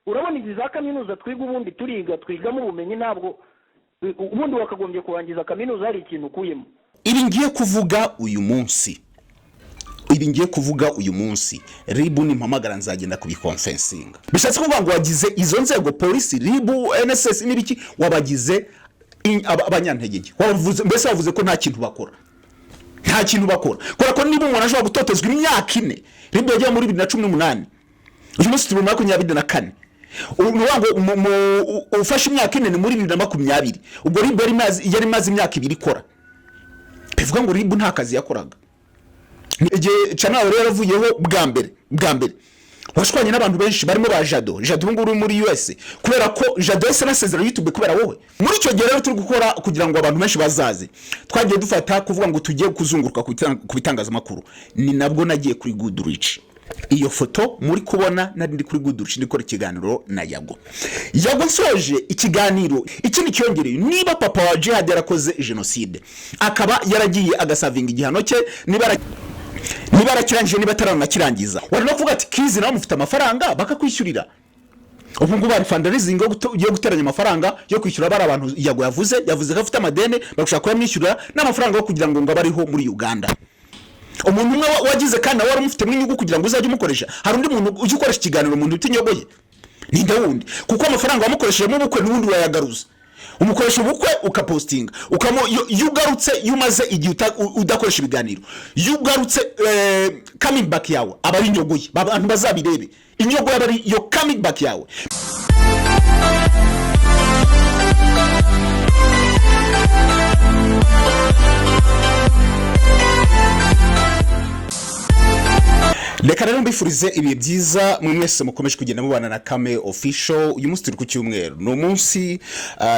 urabona izi za kaminuza twiga ubundi twigamo ubumenyi ntabwo ubundi wakagombye kurangiza kaminuza hari ikintu ukuyemo. Ibi ngiye kuvuga uyu munsi ribu nimpamagara nzagenda kubikonfensinga. Bishatse kuvuga ngo wagize izo nzego polisi, ribu, NSS n'ibiki wabagize abanyantege. Mbese wavuze ko nta kintu bakora. Kora ko niba umuntu ashobora gutotezwa imyaka 4, ribu yagiye muri 2018. Uyu munsi turi mu 2024. Uruwango ufashe imyaka 4 ni muri 2020. Ubwo ribu yari maze imyaka 2 ikora. Bivuga ngo ribu nta kazi yakoraga. Igihe channel rero yaravuyeho bwa mbere washwanye n'abantu benshi barimo ba Jado nguru muri US kubera ko Jado yese nasezera YouTube kubera wowe. Muri icyo gihe rero turi gukora kugira ngo abantu benshi bazaze, twagiye dufata kuvuga ngo tugiye kuzunguruka ku bitangazamakuru. Ni nabwo nagiye kuri Goodreach. Iyo foto muri kubona nari ndi kuri Goodreach ndikora ikiganiro na Yago nsoje ikiganiro. Ikindi cyongereye, niba papa wa Jihad yarakoze genocide akaba yaragiye agasavinga igihano cye, niba arakirangije niba ataranakirangiza, wari no kuvuga ati kizi nawe mufite amafaranga bakakwishyurira. Ubu ngo bari fundraising yo guteranya amafaranga yo kwishyura bari abantu Yago yavuze ko afite amadene bagushaka kuyamwishyura n'amafaranga yo kugira ngo ngabariho muri Uganda. Umuntu umwe wagize kandi wari umufite inyungu kugira ngo uzajye umukoresha. Hari undi muntu ujye ukoresha ikiganiro umuntu utinyoboye ni ndawundi, kuko amafaranga wamukoresheje mu bukwe n'ubundi wayagaruza. Umukoresha ubukwe ukapostinga yugarutse yumaze igihe udakoresha ibiganiro, yugarutse coming back yawe abari inyogoye abantu bazabirebe inyogo abari yo coming back yawe. Reka rero mbifurize ibihe byiza mwese mukomeje kugenda mubana na Kame Official. Uyu munsi turi ku cyumweru, no munsi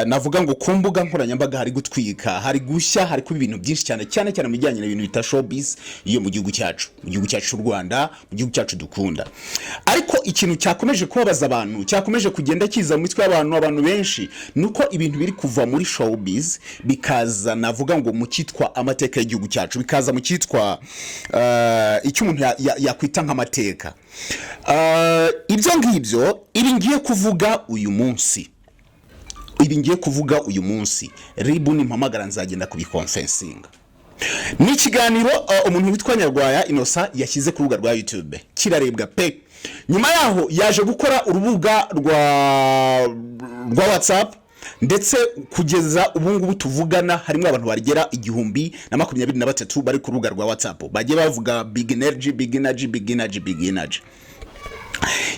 navuga ngo kumbuga nkoranyambaga hari gutwika, hari gushya, hari kuba ibintu byinshi cyane mu bijyanye n'ibintu bita showbiz iyo mu gihugu cyacu cy'u Rwanda, mu gihugu cyacu dukunda. Ariko ikintu cyakomeje kubabaza abantu, cyakomeje kugenda kiza mu mitwe y'abantu benshi, nuko ibintu biri kuva muri showbiz bikaza navuga ngo mu cyitwa amateka y'igihugu cyacu, bikaza mu cyitwa icyo umuntu yakwita nk'amateka. Ibyo ngibyo ibi ngiye kuvuga uyu munsi ribu nimpamagara nzagenda kubikonfensinga. Ni ikiganiro umuntu witwa Nyarwaya Innocent yashyize ku rubuga rwa YouTube, kirarebwa pe. Nyuma yaho yaje gukora urubuga rwa WhatsApp, ndetse kugeza ubungubu tuvugana harimo abantu barigera 1023 bari ku rubuga rwa WhatsApp bagiye bavuga big energy.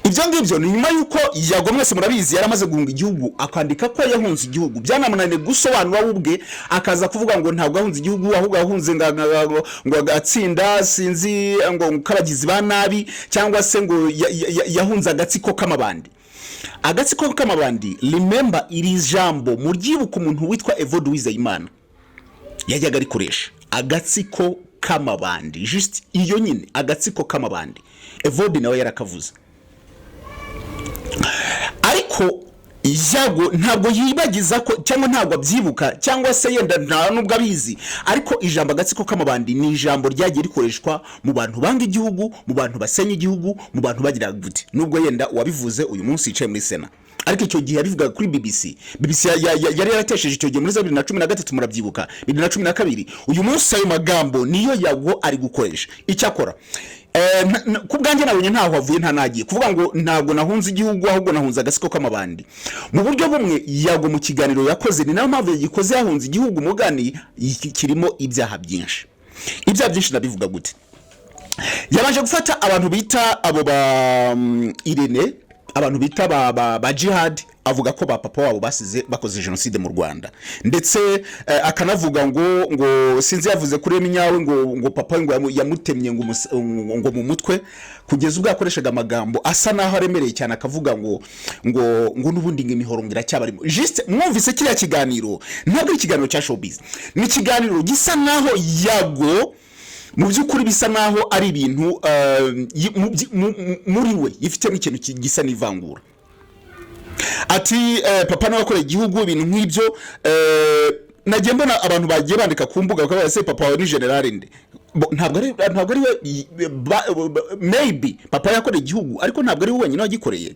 Ibyo ngibyo ni nyuma yuko Yago mwese murabizi yaramaze guhunga igihugu, akandika ko yahunze igihugu. Byanamunaniye gusobanura ubwe, akaza kuvuga ngo ntabwo ahunze igihugu ahubwo ahunze ngo agatsinda sinzi ngo kabagizi ba nabi, cyangwa se ngo yahunze agatsiko k'amabandi. Agatsiko k'amabandi, remember iri jambo muryibuka umuntu witwa Evode Uwizeyimana yajyaga arikoresha, agatsiko k'amabandi, just iyo nyine agatsiko k'amabandi. Evode nawe yarakavuze. Ariko Yago ntabwo yibagiza ko cyangwa ntabwo abyibuka, cyangwa se yenda nta nubwo abizi, ariko ijambo agatsiko k'amabandi ni ijambo ryagiye rikoreshwa mu bantu banga igihugu, mu bantu basenya igihugu, mu bantu bagira gute. Nubwo yenda wabivuze uyu munsi yicaye muri Sena, ariko icyo gihe yabivuga kuri BBC yari yaratesheje icyo gihe muri 2013 murabyibuka, 2012. Uyu munsi ayo magambo niyo Yago ari gukoresha. Icyakora kubwanjye nabonye ntaho havuye nta nagiye kuvuga ngo ntabwo nahunze igihugu ahubwo nahunze agasiko k'amabandi. Mu buryo bumwe Yago mu kiganiro yakoze ni nayo mpamvu yagikoze yahunze igihugu mugani kirimo ibyaha byinshi. Ibyaha byinshi ndabivuga gute? Yabanje gufata abantu bita abo ba Irene, abantu bita ba Jihad, avuga ko ba papa wabo basize bakoze genocide mu Rwanda, ndetse akanavuga ngo sinzi yavuze kuri Eminyawe ngo papa ngo yamutemye ngo mu mutwe, kugeza ubwo akoreshaga amagambo asa naho aremereye cyane, akavuga ngo nubundi ng'imihoro ngira cyabarimo. Just mwumvise kiriya kiganiro ntabwo ikiganiro cya showbiz, ni ikiganiro gisa naho Yago mu byukuri bisa naho ari ibintu muri we yifite n'ikintu gisa n'ivangura. Ati papa nawe akoreye igihugu ibintu nk'ibyo. Nagiye mbona abantu bagiye bandika ku mbuga bakavuga se papa wawe ni general nde, ntabwo ari maybe papa yakoreye igihugu ariko ntabwo ari wenyine wagikoreye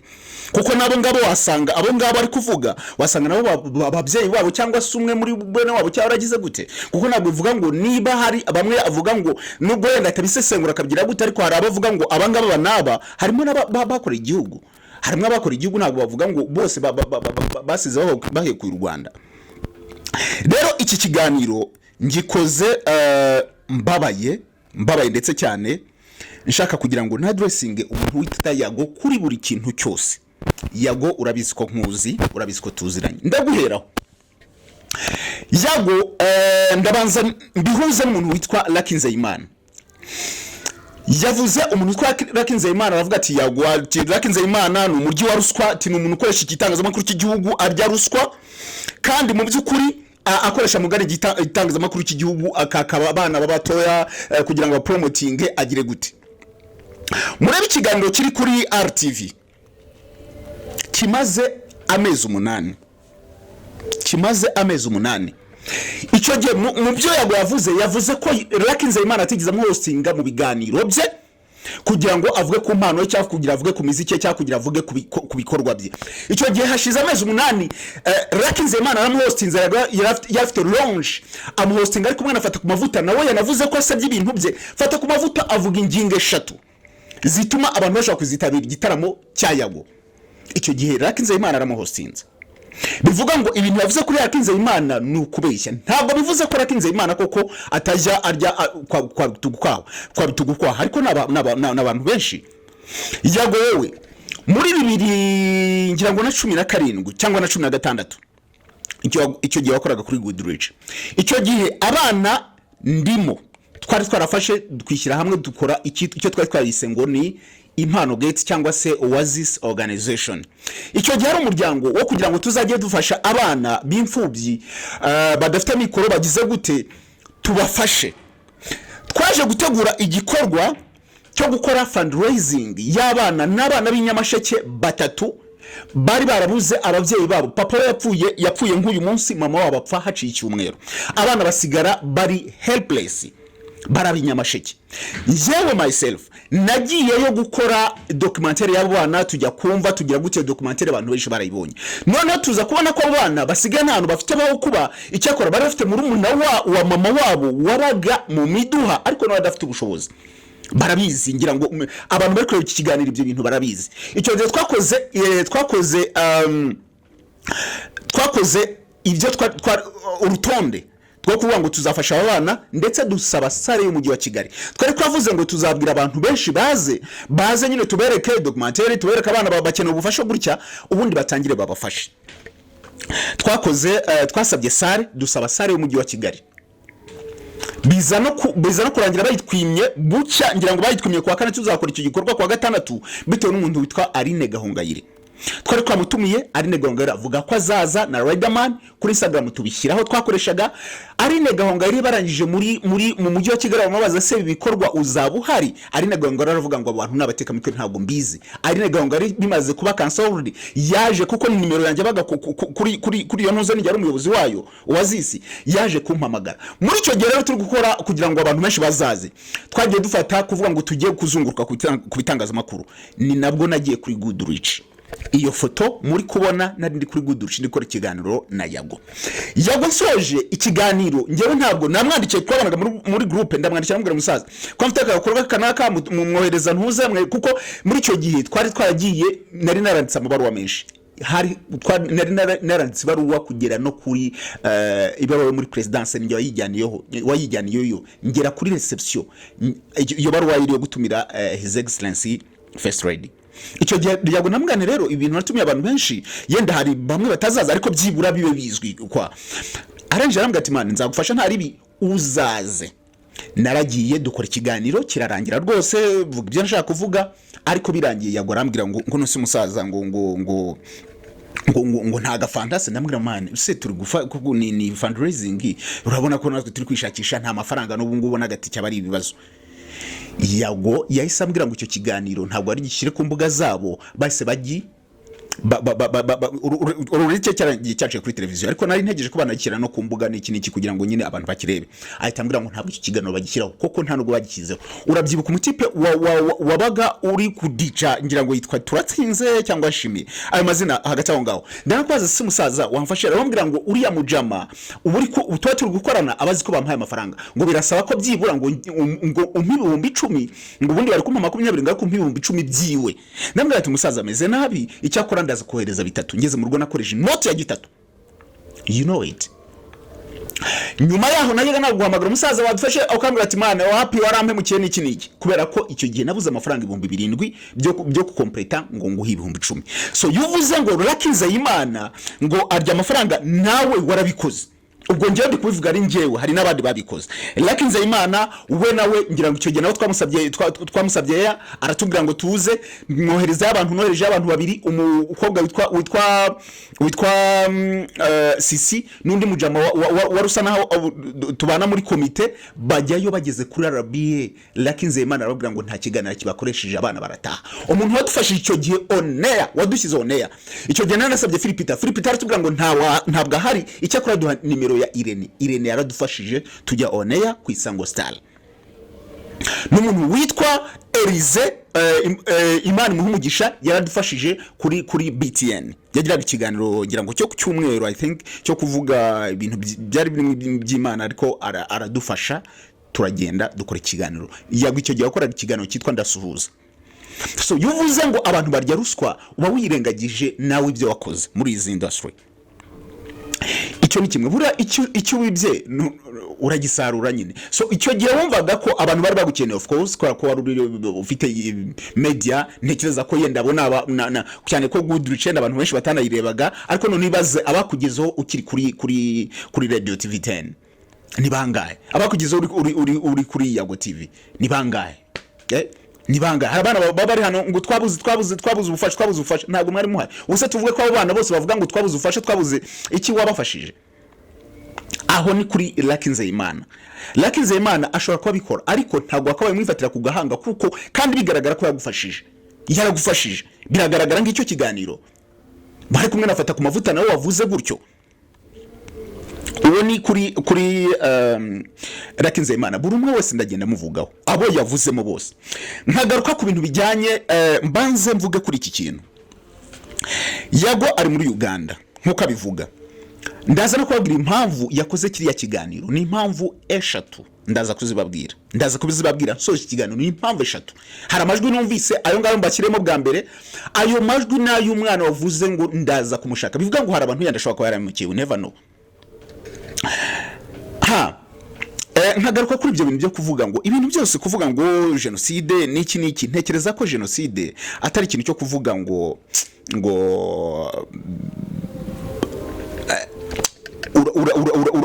kuko nabo ngabo wasanga abo ngabo ari kuvuga wasanga nabo ababyeyi babo cyangwa se umwe muri bene wabo cyangwa aragize gute kuko ntabwo bivuga ngo niba hari bamwe avuga ngo nubwo yenda atabisesengura akabyira gute ariko hari abavuga ngo abangaba banaba harimo n'abakoreye igihugu harimo abakoreye igihugu ntabwo bavuga ngo bose basize bahekuye u Rwanda. Rero iki kiganiro ngikoze mbabaye ndetse cyane nshaka kugira ngo nadressinge umuntu wita Yago kuri buri kintu cyose. Yago urabizi ko nkuzi, urabizi ko tuziranye. Ndaguheraho Yago ndabanza mbihuze n'umuntu witwa Lucky Nzeyimana. Yavuze umuntu witwa Lucky Nzeyimana aravuga ati Yago Lucky Nzeyimana ni umuryi wa ruswa, ati ni umuntu ukoresha igitangazamakuru cy'igihugu arya ruswa kandi mu by'ukuri akoresha mugari igitangazamakuru cy'igihugu akakaba abana babatoya kugira ngo promoting agire gute. Murebe ikiganiro kiri kuri RTV kimaze amezi 8 icyo gihe mu byo Yago yavuze ko Lucky Nzeyimana atigeze hostinga mu biganiro bye kugira ngo avuge ku mpano ye cyangwa kugira avuge ku miziki cyangwa kugira avuge ku bikorwa bye. Icyo gihe hashize amezi 8 Lucky Nzeyimana aramuhostinze yafite launch amuhostinga ariko umwana afata ku mavuta nawe yanavuze ko asabye ibintu bye fata ku mavuta avuga ingingo 3 zituma abantu bashaka kuzitabira igitaramo cya Yago. Icyo gihe Lucky Nzeyimana aramuhostinze bivuga ngo ibintu yavuze kuri Lucky Nzeyimana ni ukubeshya. Ntabwo bivuze ko Lucky Nzeyimana koko atajya arya kwa bitugukwa ariko n'abantu benshi. Yago wewe muri 2000 ngira ngo na 17 cyangwa na 16 icyo gihe wakoraga kuri Goodreach. Icyo gihe abana ndimo twari twarafashe twishyira hamwe dukora icyo twari twayise ngo ni Impano Gates cyangwa se Oasis Organization. Icyo gihe ari umuryango wo kugira ngo tuzajye dufasha abana b'imfubyi badafite mikoro bagize gute tubafashe. Twaje gutegura igikorwa cyo gukora fundraising y'abana n'abana b'inyamasheke 3 bari barabuze ababyeyi babo. Papa yapfuye nk'uyu munsi, mama wabo apfa haciye icyumweru, abana basigara bari helpless barabinyamasheke. Yewe myself nagiyeyo gukora documentaire y'abana tujya kumva tugira gute documentaire abantu benshi barayibonye. None tuza kubona ko abana basigaye nta hantu bafite baho kuba, icyakora bari bafite muri umuna wa mama wabo wabaga mu miduha ariko nawe adafite ubushobozi. Barabizi ngira ngo abantu bari kureba iki kiganiro ibyo bintu barabizi. Icyo gihe twakoze ibyo urutonde two kuvuga ngo tuzafasha abana ndetse dusaba sare y'umujyi wa Kigali. Twari twavuze ngo tuzabwira abantu benshi baze nyine tubereke documentaire, tubereke abana bakeneye ubufasha gutya ubundi batangire babafashe. Twasabye sare, dusaba sare y'umujyi wa Kigali. Biza no kurangira bayitwimye bucya, ngira ngo bayitwimye kwa 4 tuzakora icyo gikorwa kwa 6 bitewe n'umuntu witwa Aline Gahongayire. Twari twamutumiye Aline Gahongayire avuga ko azaza na Riderman kuri Instagram tubishyiraho twakoreshaga. Aline Gahongayire barangije mu mujyi wa Kigali bamubaza se ibikorwa uzabuhari. Aline Gahongayire aravuga ngo abantu n'abateka mitwe ntabwo mbizi. Aline Gahongayire bimaze kuba cancelled yaje kuko ni nimero yanjye baga kuri iyo ntuze n'ijya umuyobozi wayo Oasis yaje kumpamagara. Muri icyo gihe rero turi gukora kugira ngo abantu benshi bazaze. Twagiye dufata kuvuga ngo tugiye kuzunguruka ku bitangazamakuru. Ni nabwo nagiye kuri Goodreach. Iyo foto muri kubona nari ndi kuri Goodreach ndikora ikiganiro na Yago soje ikiganiro ngewe ntabwo namwandikiye twabanaga muri groupe ndamwandikira mbwira musaza ko mfite akakorwa kanaka mumwohereza ntuze mwe kuko muri icyo gihe twari twaragiye nari naranditse amabaruwa menshi nari naranditse baruwa kugera no kuri ibaruwa muri presidence njye wayijyaniyeyo ngera kuri reception iyo baruwa iri yo gutumira His Excellency First Lady. Icyo gihe Yago namugane rero ibintu natumiye abantu benshi yenda hari bamwe batazaza ariko byibura bibe bizwi kwa aranje arambwa ati man nzagufasha ntari bi uzaze. Naragiye dukora ikiganiro kirarangira rwose vuga ibyo nshaka kuvuga ariko birangiye Yago arambwira ngo nose musaza ngo ntaga fantasy ndambwira man se turi gufa kuko ni fundraising urabona ko natwe turi kwishakisha nta mafaranga n'ubu ngubu nagati cyabari ibibazo. Yago yahise ambwira ngo icyo kiganiro ntabwo ari gishyire ku mbuga zabo bahise ururike cyarangiye cyaciye kuri televiziyo ariko nari ntegereje ko banakira no ku mbuga n'iki kugira ngo nyine abantu bakirebe ahita ambwira ngo ntabwo icyo kiganiro bagishyiraho koko nta nubwo bagishyizeho urabyibuka umutipe wabaga uri kudica ngira ngo yitwa Turatsinze cyangwa Shimi ayo mazina hagati aho ngaho ndanakubaza si musaza wamfashe arambwira ngo uriya mujama uburi ko utwa turi gukorana abazi ko bampaye amafaranga ngo birasaba ko byibura ngo umpe 10,000 ngo ubundi bari kumpa 20 ngo kumpa 10,000 byiwe ndambwira ati musaza ameze nabi icyakora ndaza kohereza 3 ngeze mu rugo nakoresha note ya 3 you know it nyuma yaho nayiga naguhamagara umusaza wadufashe akambwira ati mana wapi warampe mukiye n'iki kubera ko icyo gihe nabuze amafaranga 7,000 byo kukompleta ngo nguhe 10,000 so yuvuze ngo rakiza y'Imana ngo arya amafaranga nawe warabikoze ubwo ngiye ndi kubivuga ari ngewe hari nabandi babikoze rakiza y'Imana we nawe ngira ngo icyo gihe nawe twamusabye aratubwira ngo tuze mwohereza abantu nohereje abantu babiri umukobwa witwa Sisi nundi mujama warusa naho tubana muri komite bajyayo bageze kuri RBA rakiza y'Imana arabwira ngo nta kiganira kibakoresheje abana barataha umuntu wadufashije icyo gihe onea wadushyize onea icyo gihe nasabye Philipita aratubwira ngo ntabwo hari icyakora duha nimero ya Irene yaradufashije tujya onea ku Isango Star n'umuntu witwa Elize Imana muhumugisha yaradufashije kuri BTN yagiraga ikiganiro ngira ngo cyo ku cyumweru I think cyo kuvuga ibintu byari by'Imana ariko aradufasha turagenda dukora ikiganiro yago icyo gihe akora ikiganiro cyitwa ndasuhuza so yuvuze ngo abantu barya ruswa uba wirengagije nawe ibyo wakoze muri izi industry icyo ni kimwe bura icyo wibye uragisarura nyine so icyo gihe wumvaga ko abantu bari bagukeneye of course ko wari ufite media ntekereza ko yenda abona cyane ko good reach abantu benshi batanayirebaga ariko none nibaze abakugezeho ukiri kuri Radio TV 10 ni bangahe abakugezeho uri kuri Yago TV ni bangahe ni banga harabana bari hano ngo twabuze ubufasha ntago mwari muhari ubuse tuvuge ko abo bana bose bavuga ngo twabuze ubufasha twabuze iki wabafashije aho ni kuri rakiza y'Imana ashobora kuba bikora ariko ntago akabaye mwifatira ku gahanga kuko kandi bigaragara ko yaragufashije biragaragara ngicyo kiganiro bari kumwe nafata ku mavuta nawe wavuze gutyo uwo ni kuri rakiza y'Imana buri umwe wese ndagenda muvugaho abo yavuzemo bose nkagaruka ku bintu bijyanye mbanze mvuge kuri iki kintu Yago ari muri Uganda nkuko abivuga ndaza no kubabwira impamvu yakoze kiriya kiganiro ni impamvu 3 ndaza kubizibabwira so iki kiganiro ni impamvu 3 hari amajwi numvise ayo ngayo mbakiremo bwa mbere ayo majwi nayo umwana wavuze ngo ndaza kumushaka bivuga ngo hari abantu yandashobora ko yaramukiwe never know nkagaruka kuri ibyo bintu byo kuvuga ngo ibintu byose kuvuga ngo genocide niki ntekereza ko genocide atari ikintu cyo kuvuga ngo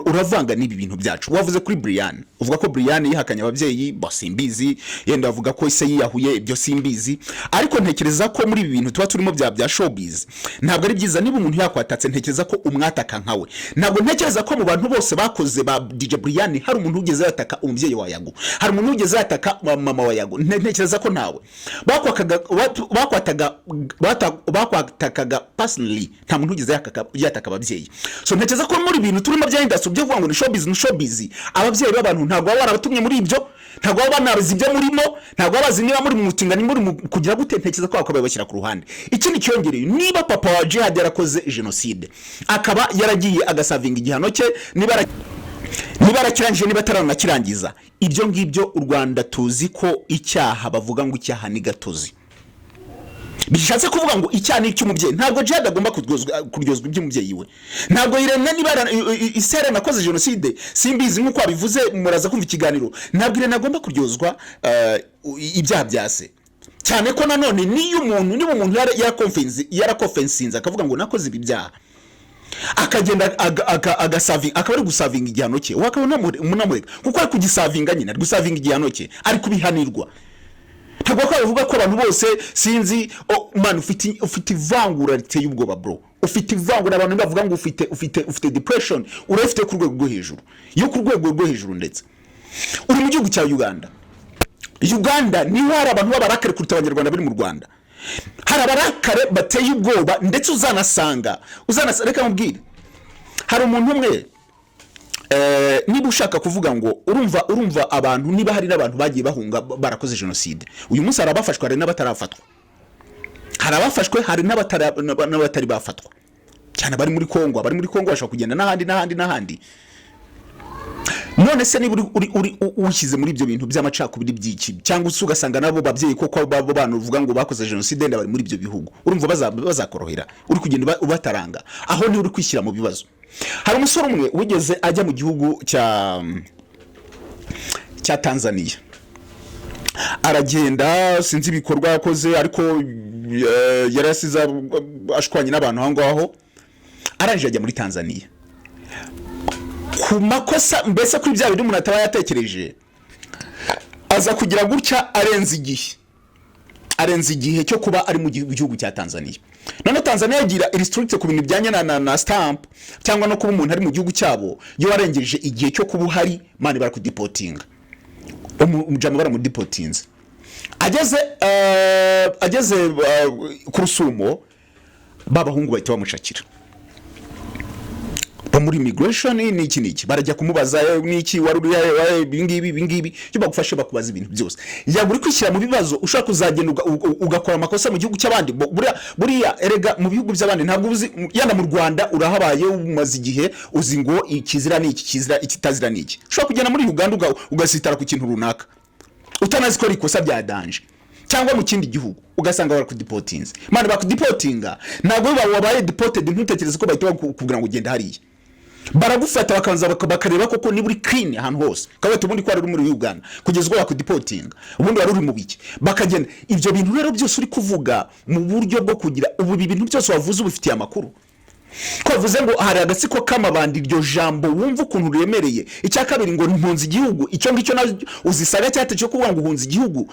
uravanga n'ibi bintu byacu wavuze kuri Brian uvuga ko Brian yihakanye ababyeyi basimbizi yenda avuga ko ise yiyahuye ibyo simbizi ariko ntekereza ko muri ibi bintu tuba turimo bya showbiz ntabwo ari byiza niba umuntu yakwatatse ntekereza ko umwataka nkawe ntabwo ntekereza ko mu bantu bose bakoze ba DJ Brian hari umuntu ugeze yataka umubyeyi wa Yago hari umuntu ugeze yataka mama wa Yago ntekereza ko ntawe bakwatakaga personally nta muntu ugeze yataka ababyeyi so ntekereza ko muri ibintu turimo bya industry byo kuvuga ngo ni showbiz ababyeyi b'abantu ntabwo baba barabatumye muri ibyo ntabwo baba banabizi ibyo murimo ntabwo babazi niba muri mu mutingani muri kugira gute ntekereza ko bakabaye bashyira ku ruhande ikindi cyongereye niba papa wa Jihad yarakoze genocide akaba yaragiye agasavinga igihano cye niba arakirangije niba ataranakirangiza ibyo ngibyo u Rwanda tuzi ko icyaha bavuga ngo icyaha ni gatozi bishatse kuvuga ngo icyaha ni cy'umubyeyi ntabwo Jihad agomba kuryozwa iby'umubyeyi we ntabwo Irene niba isere nakoze genocide simbizi nkuko abivuze muraza kumva ikiganiro ntabwo Irene agomba kuryozwa ibyaha byase cyane ko nanone niba umuntu yarakofensinze akavuga ngo nakoze ibi byaha akagenda agasavinga akaba ari gusavinga igihano cye wakabona munamureka kuko ari kugisavinga nyine ari gusavinga igihano cye ari kubihanirwa ntabwo ko bavuga ko abantu bose sinzi man ufite ivangura riteye ubwoba bro ufite ivangura abantu bavuga ngo ufite depression urafite ku rwego rwo hejuru yo ku rwego rwo hejuru ndetse uri mu gihugu cya Uganda niho hari abantu b'abarakare kuruta abanyarwanda bari mu Rwanda hari abarakare bateye ubwoba ndetse uzanasanga reka mubwire hari umuntu umwe niba ushaka kuvuga ngo urumva abantu niba hari n'abantu bagiye bahunga barakoze genocide uyu munsi hari abafashwe hari n'abatarafatwa hari abafashwe hari n'abatari bafatwa cyane bari muri Kongo bashaka kugenda n'ahandi none se niba uri ushyize muri ibyo bintu by'amacakubiri by'iki cyangwa ugasanga nabo babyeyi koko babo bantu uvuga ngo bakoze genocide bari muri ibyo bihugu urumva bazakorohera uri kugenda ubataranga aho ni uri kwishyira mu bibazo. Hari umusore umwe wigeze ajya mu gihugu cya Tanzania aragenda sinzi ibikorwa yakoze ariko yarasiza ashwanye n'abantu aho ngaho arangije ajya muri Tanzania ku makosa mbese kuri bya bintu umuntu ataba yatekereje aza kugira gutya arenze igihe cyo kuba ari mu gihugu cya Tanzania. None Tanzania yagira restrict ku bintu byanye na stamp cyangwa no kuba umuntu ari mu gihugu cyabo yo warengeje igihe cyo kuba hari mani bara kudeportinga umujama bara mu deportinze ageze ku Rusumo babahungu bahita bamushakira muri immigration niki barajya kumubaza niki waruri bingibi cyo bagufashe bakubaza ibintu byose yaguri kwishyira mu bibazo ushaka kuzagenda ugakora amakosa mu gihugu cy'abandi buriya erega mu bihugu by'abandi ntabwo uzi yana mu Rwanda urahabaye umaze igihe uzi ngo ikizira niki kizira ikitazira niki ushaka kugenda muri Uganda ugasitara ku kintu runaka utanazi ko ari ikosa bya danje cyangwa mu kindi gihugu ugasanga barakudeportinze mane bakudeportinga ntabwo wabaye deported ntutekereze ko bahita kugira ngo ugende hariya baragufata bakanza bakareba koko ni buri clean ahantu hose kabete ubundi kwari muri Uganda kugezwa bakudeportinga ubundi wari uri mu biki bakagenda ibyo bintu rero byose uri kuvuga mu buryo bwo kugira ubu bintu byose wavuze ubifitiye amakuru ko wavuze ngo hari agatsiko kamabandi iryo jambo wumva ukuntu remereye icya kabiri ngo impunzi igihugu icyo ngicyo na uzisaga cyate cyo kuvuga ngo uhunze igihugu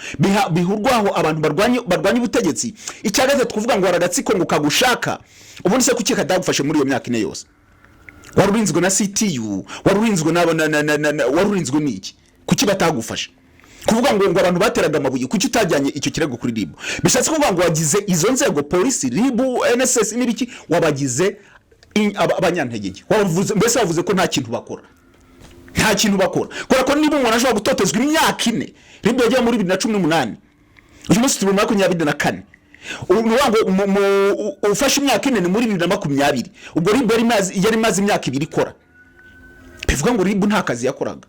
bihurwaho abantu barwanye ubutegetsi icya gatatu kuvuga ngo hari agatsiko ngo kagushaka ubundi se kuki kadagufashe muri iyo myaka ine yose warurinzwe na CTU warurinzwe warurinzwe niki kuki batagufasha kuvuga ngo abantu bateraga amabuye kuki utajyanye icyo kirego kuri RIB bishatse kuvuga ngo wagize izo nzego polisi RIB NSS n'ibiki wabagize abanyantege wavuze mbese wavuze ko nta kintu bakora ko niba umuntu ashobora gutotezwa imyaka ine RIB yagiye muri 2018 uyu munsi turi mu 2024 uwango ufashe imyaka ine muri 2020 ubwo RIB yari maze imyaka ibiri ikora bivuga ngo RIB nta kazi yakoraga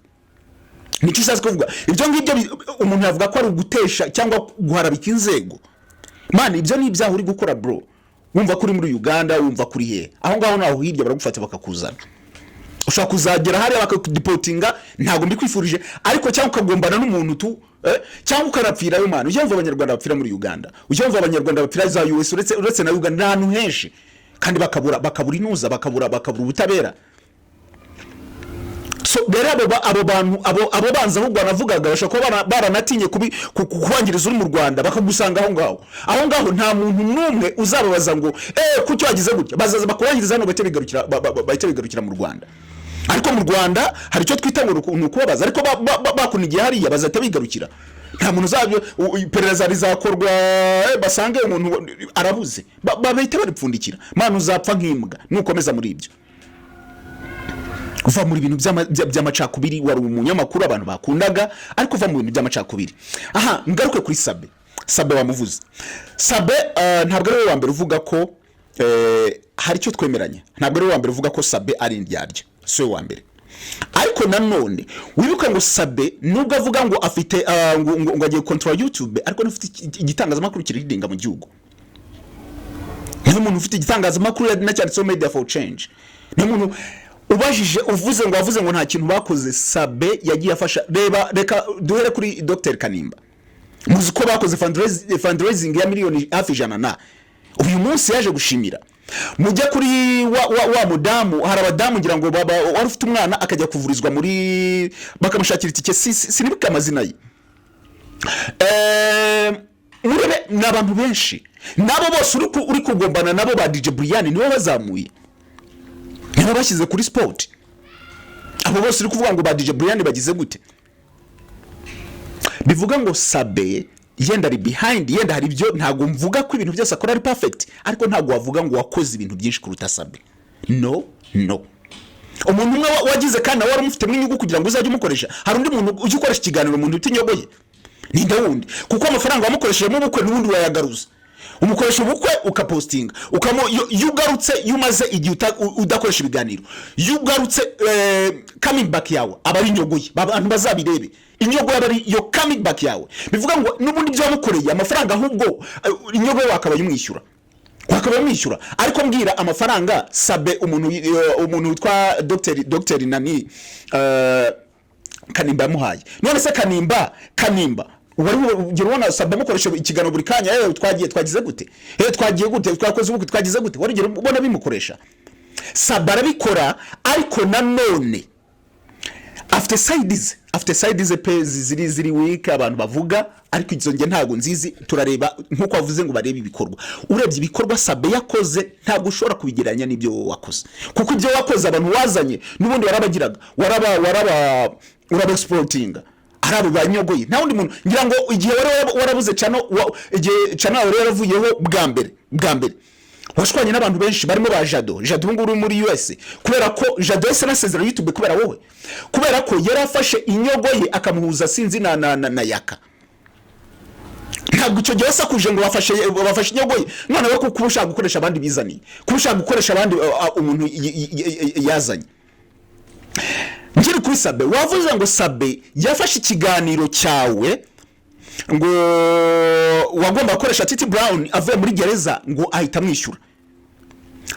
nicyo usaze kuvuga ibyo ngibyo umuntu yavuga ko ari ugutesha cyangwa guharabika inzego man ibyo ni ibyaho uri gukora bro wumva kuri muri Uganda wumva kuri he aho ngaho naho hirya baragufata bakakuzana ushaka kuzagera hari bakakudeportinga ntago mbikwifurije ariko cyangwa ukagombana n'umuntu tu cyangwa ukarapfira yo man ujyumva abanyarwanda bapfira muri Uganda ujyumva abanyarwanda bapfira za US uretse na Uganda n'ahantu henshi kandi bakabura inuza bakabura ubutabera. So rero abo bantu abo banza ahubwo banavugaga bashaka baranatinye kubangiriza uri mu Rwanda bakagusanga aho ngaho nta muntu numwe uzababaza ngo kuki wagize gutya bazaza bakubangiriza hano bahita bigarukira mu Rwanda ariko mu Rwanda hari icyo twita ngo kubabaza ariko bakunigiye hariya bazata bigarukira nta muntu uzabyo iperereza rizakorwa basange umuntu arabuze bahita baripfundikira mana uzapfa nk'imbwa nukomeza muri ibyo kuva muri bintu by'amacakubiri wari umunyamakuru abantu bakundaga ariko kuva mu bintu by'amacakubiri aha ngaruke kuri Sabe wamuvuze Sabe ntabwo ari we wa mbere uvuga ko hari icyo twemeranya ntabwo ari we wa mbere uvuga ko Sabe ari indyarya so wa mbere ariko nanone wibuka ngo Sabe nubwo avuga ngo afite ngo agiye control YouTube ariko n'ufite igitangazamakuru kiridinga mu gihugu ni umuntu ufite igitangazamakuru na cyanditseho media for change ni umuntu ubajije wavuze ngo nta kintu bakoze Sabe yagiye afasha reka duhere kuri Dr Kanimba muzi ko bakoze fundraising ya miliyoni hafi ijana na uyu munsi yaje gushimira mujya kuri wa mudamu hari abadamu ngira ngo wari ufite umwana akajya kuvurizwa muri bakamushakira itike sinibika amazina ye murebe n'abantu benshi nabo bose uri kugombana nabo ba DJ Brian nibo bazamuye nibo bashyize kuri sport abo bose uri kuvuga ngo ba DJ Brian bagize gute bivuga ngo Sabe yenda ari behind, yenda hari ibyo ntago mvuga ko ibintu byose akora ari perfect, ariko ntago wavuga ngo wakoze ibintu byinshi kuruta Sabe. No. Umuntu umwe wagize kandi nawe warumufite mwinyugu kugira ngo uzajye umukoresha. Hari undi muntu ujye ukoresha ikiganiro umuntu utinyogoye. Ni ndawundi. Kuko amafaranga wamukoresheje mu bukwe n'ubundi wayagaruza. Umukoresha ubukwe ukapostinga. Yugarutse yumaze igihe udakoresha ibiganiro. Yugarutse coming back yawe abari nyogoye. Abantu bazabirebe. Inyogo yabari yo coming back yawe. Bivuga ngo n'ubundi byo wamukoreye amafaranga ahubwo inyogo wakaba yumwishyura. Wakaba yumwishyura. Ariko mbwira amafaranga Sabe umuntu witwa Dr. Nani Kanimba yamuhaye. None se Kanimba wari ugira ubona Sabe mukoresha ikigano buri kanya twagize gute? Twagiye gute? Twakoze ubukwe twagize gute? Wari ugira ubona bimukoresha. Sabe arabikora ariko nanone after sides pezi ziri week abantu bavuga, ariko izo nge ntago nzizi. Turareba nkuko wavuze ngo barebe ibikorwa. Urebye ibikorwa Sabe yakoze ntago ushobora kubigeranya n'ibyo wakoze, kuko ibyo wakoze abantu wazanye n'ubundi warabagiraga waraba exportinga arabu banyogoye. Nta wundi muntu ngira ngo igihe warabuze igihe channel yaravuyeho bwa mbere washwanye n'abantu benshi barimo ba Jado nguru muri US, kubera ko Jado yese nasezera YouTube kubera wowe, kubera ko yarafashe inyogoye akamuhuza sinzi na Yaka. Ntabwo icyo gihe wasakuje ngo bafashe inyogoye, none we kuko ushaka gukoresha abandi bizaniye, kushaka gukoresha abandi umuntu yazanye. Ngiri kuri Sabe, wavuze ngo Sabe yafashe ikiganiro cyawe ngo wagomba gukoresha Titi Brown avuye muri gereza ngo ahita mwishyura.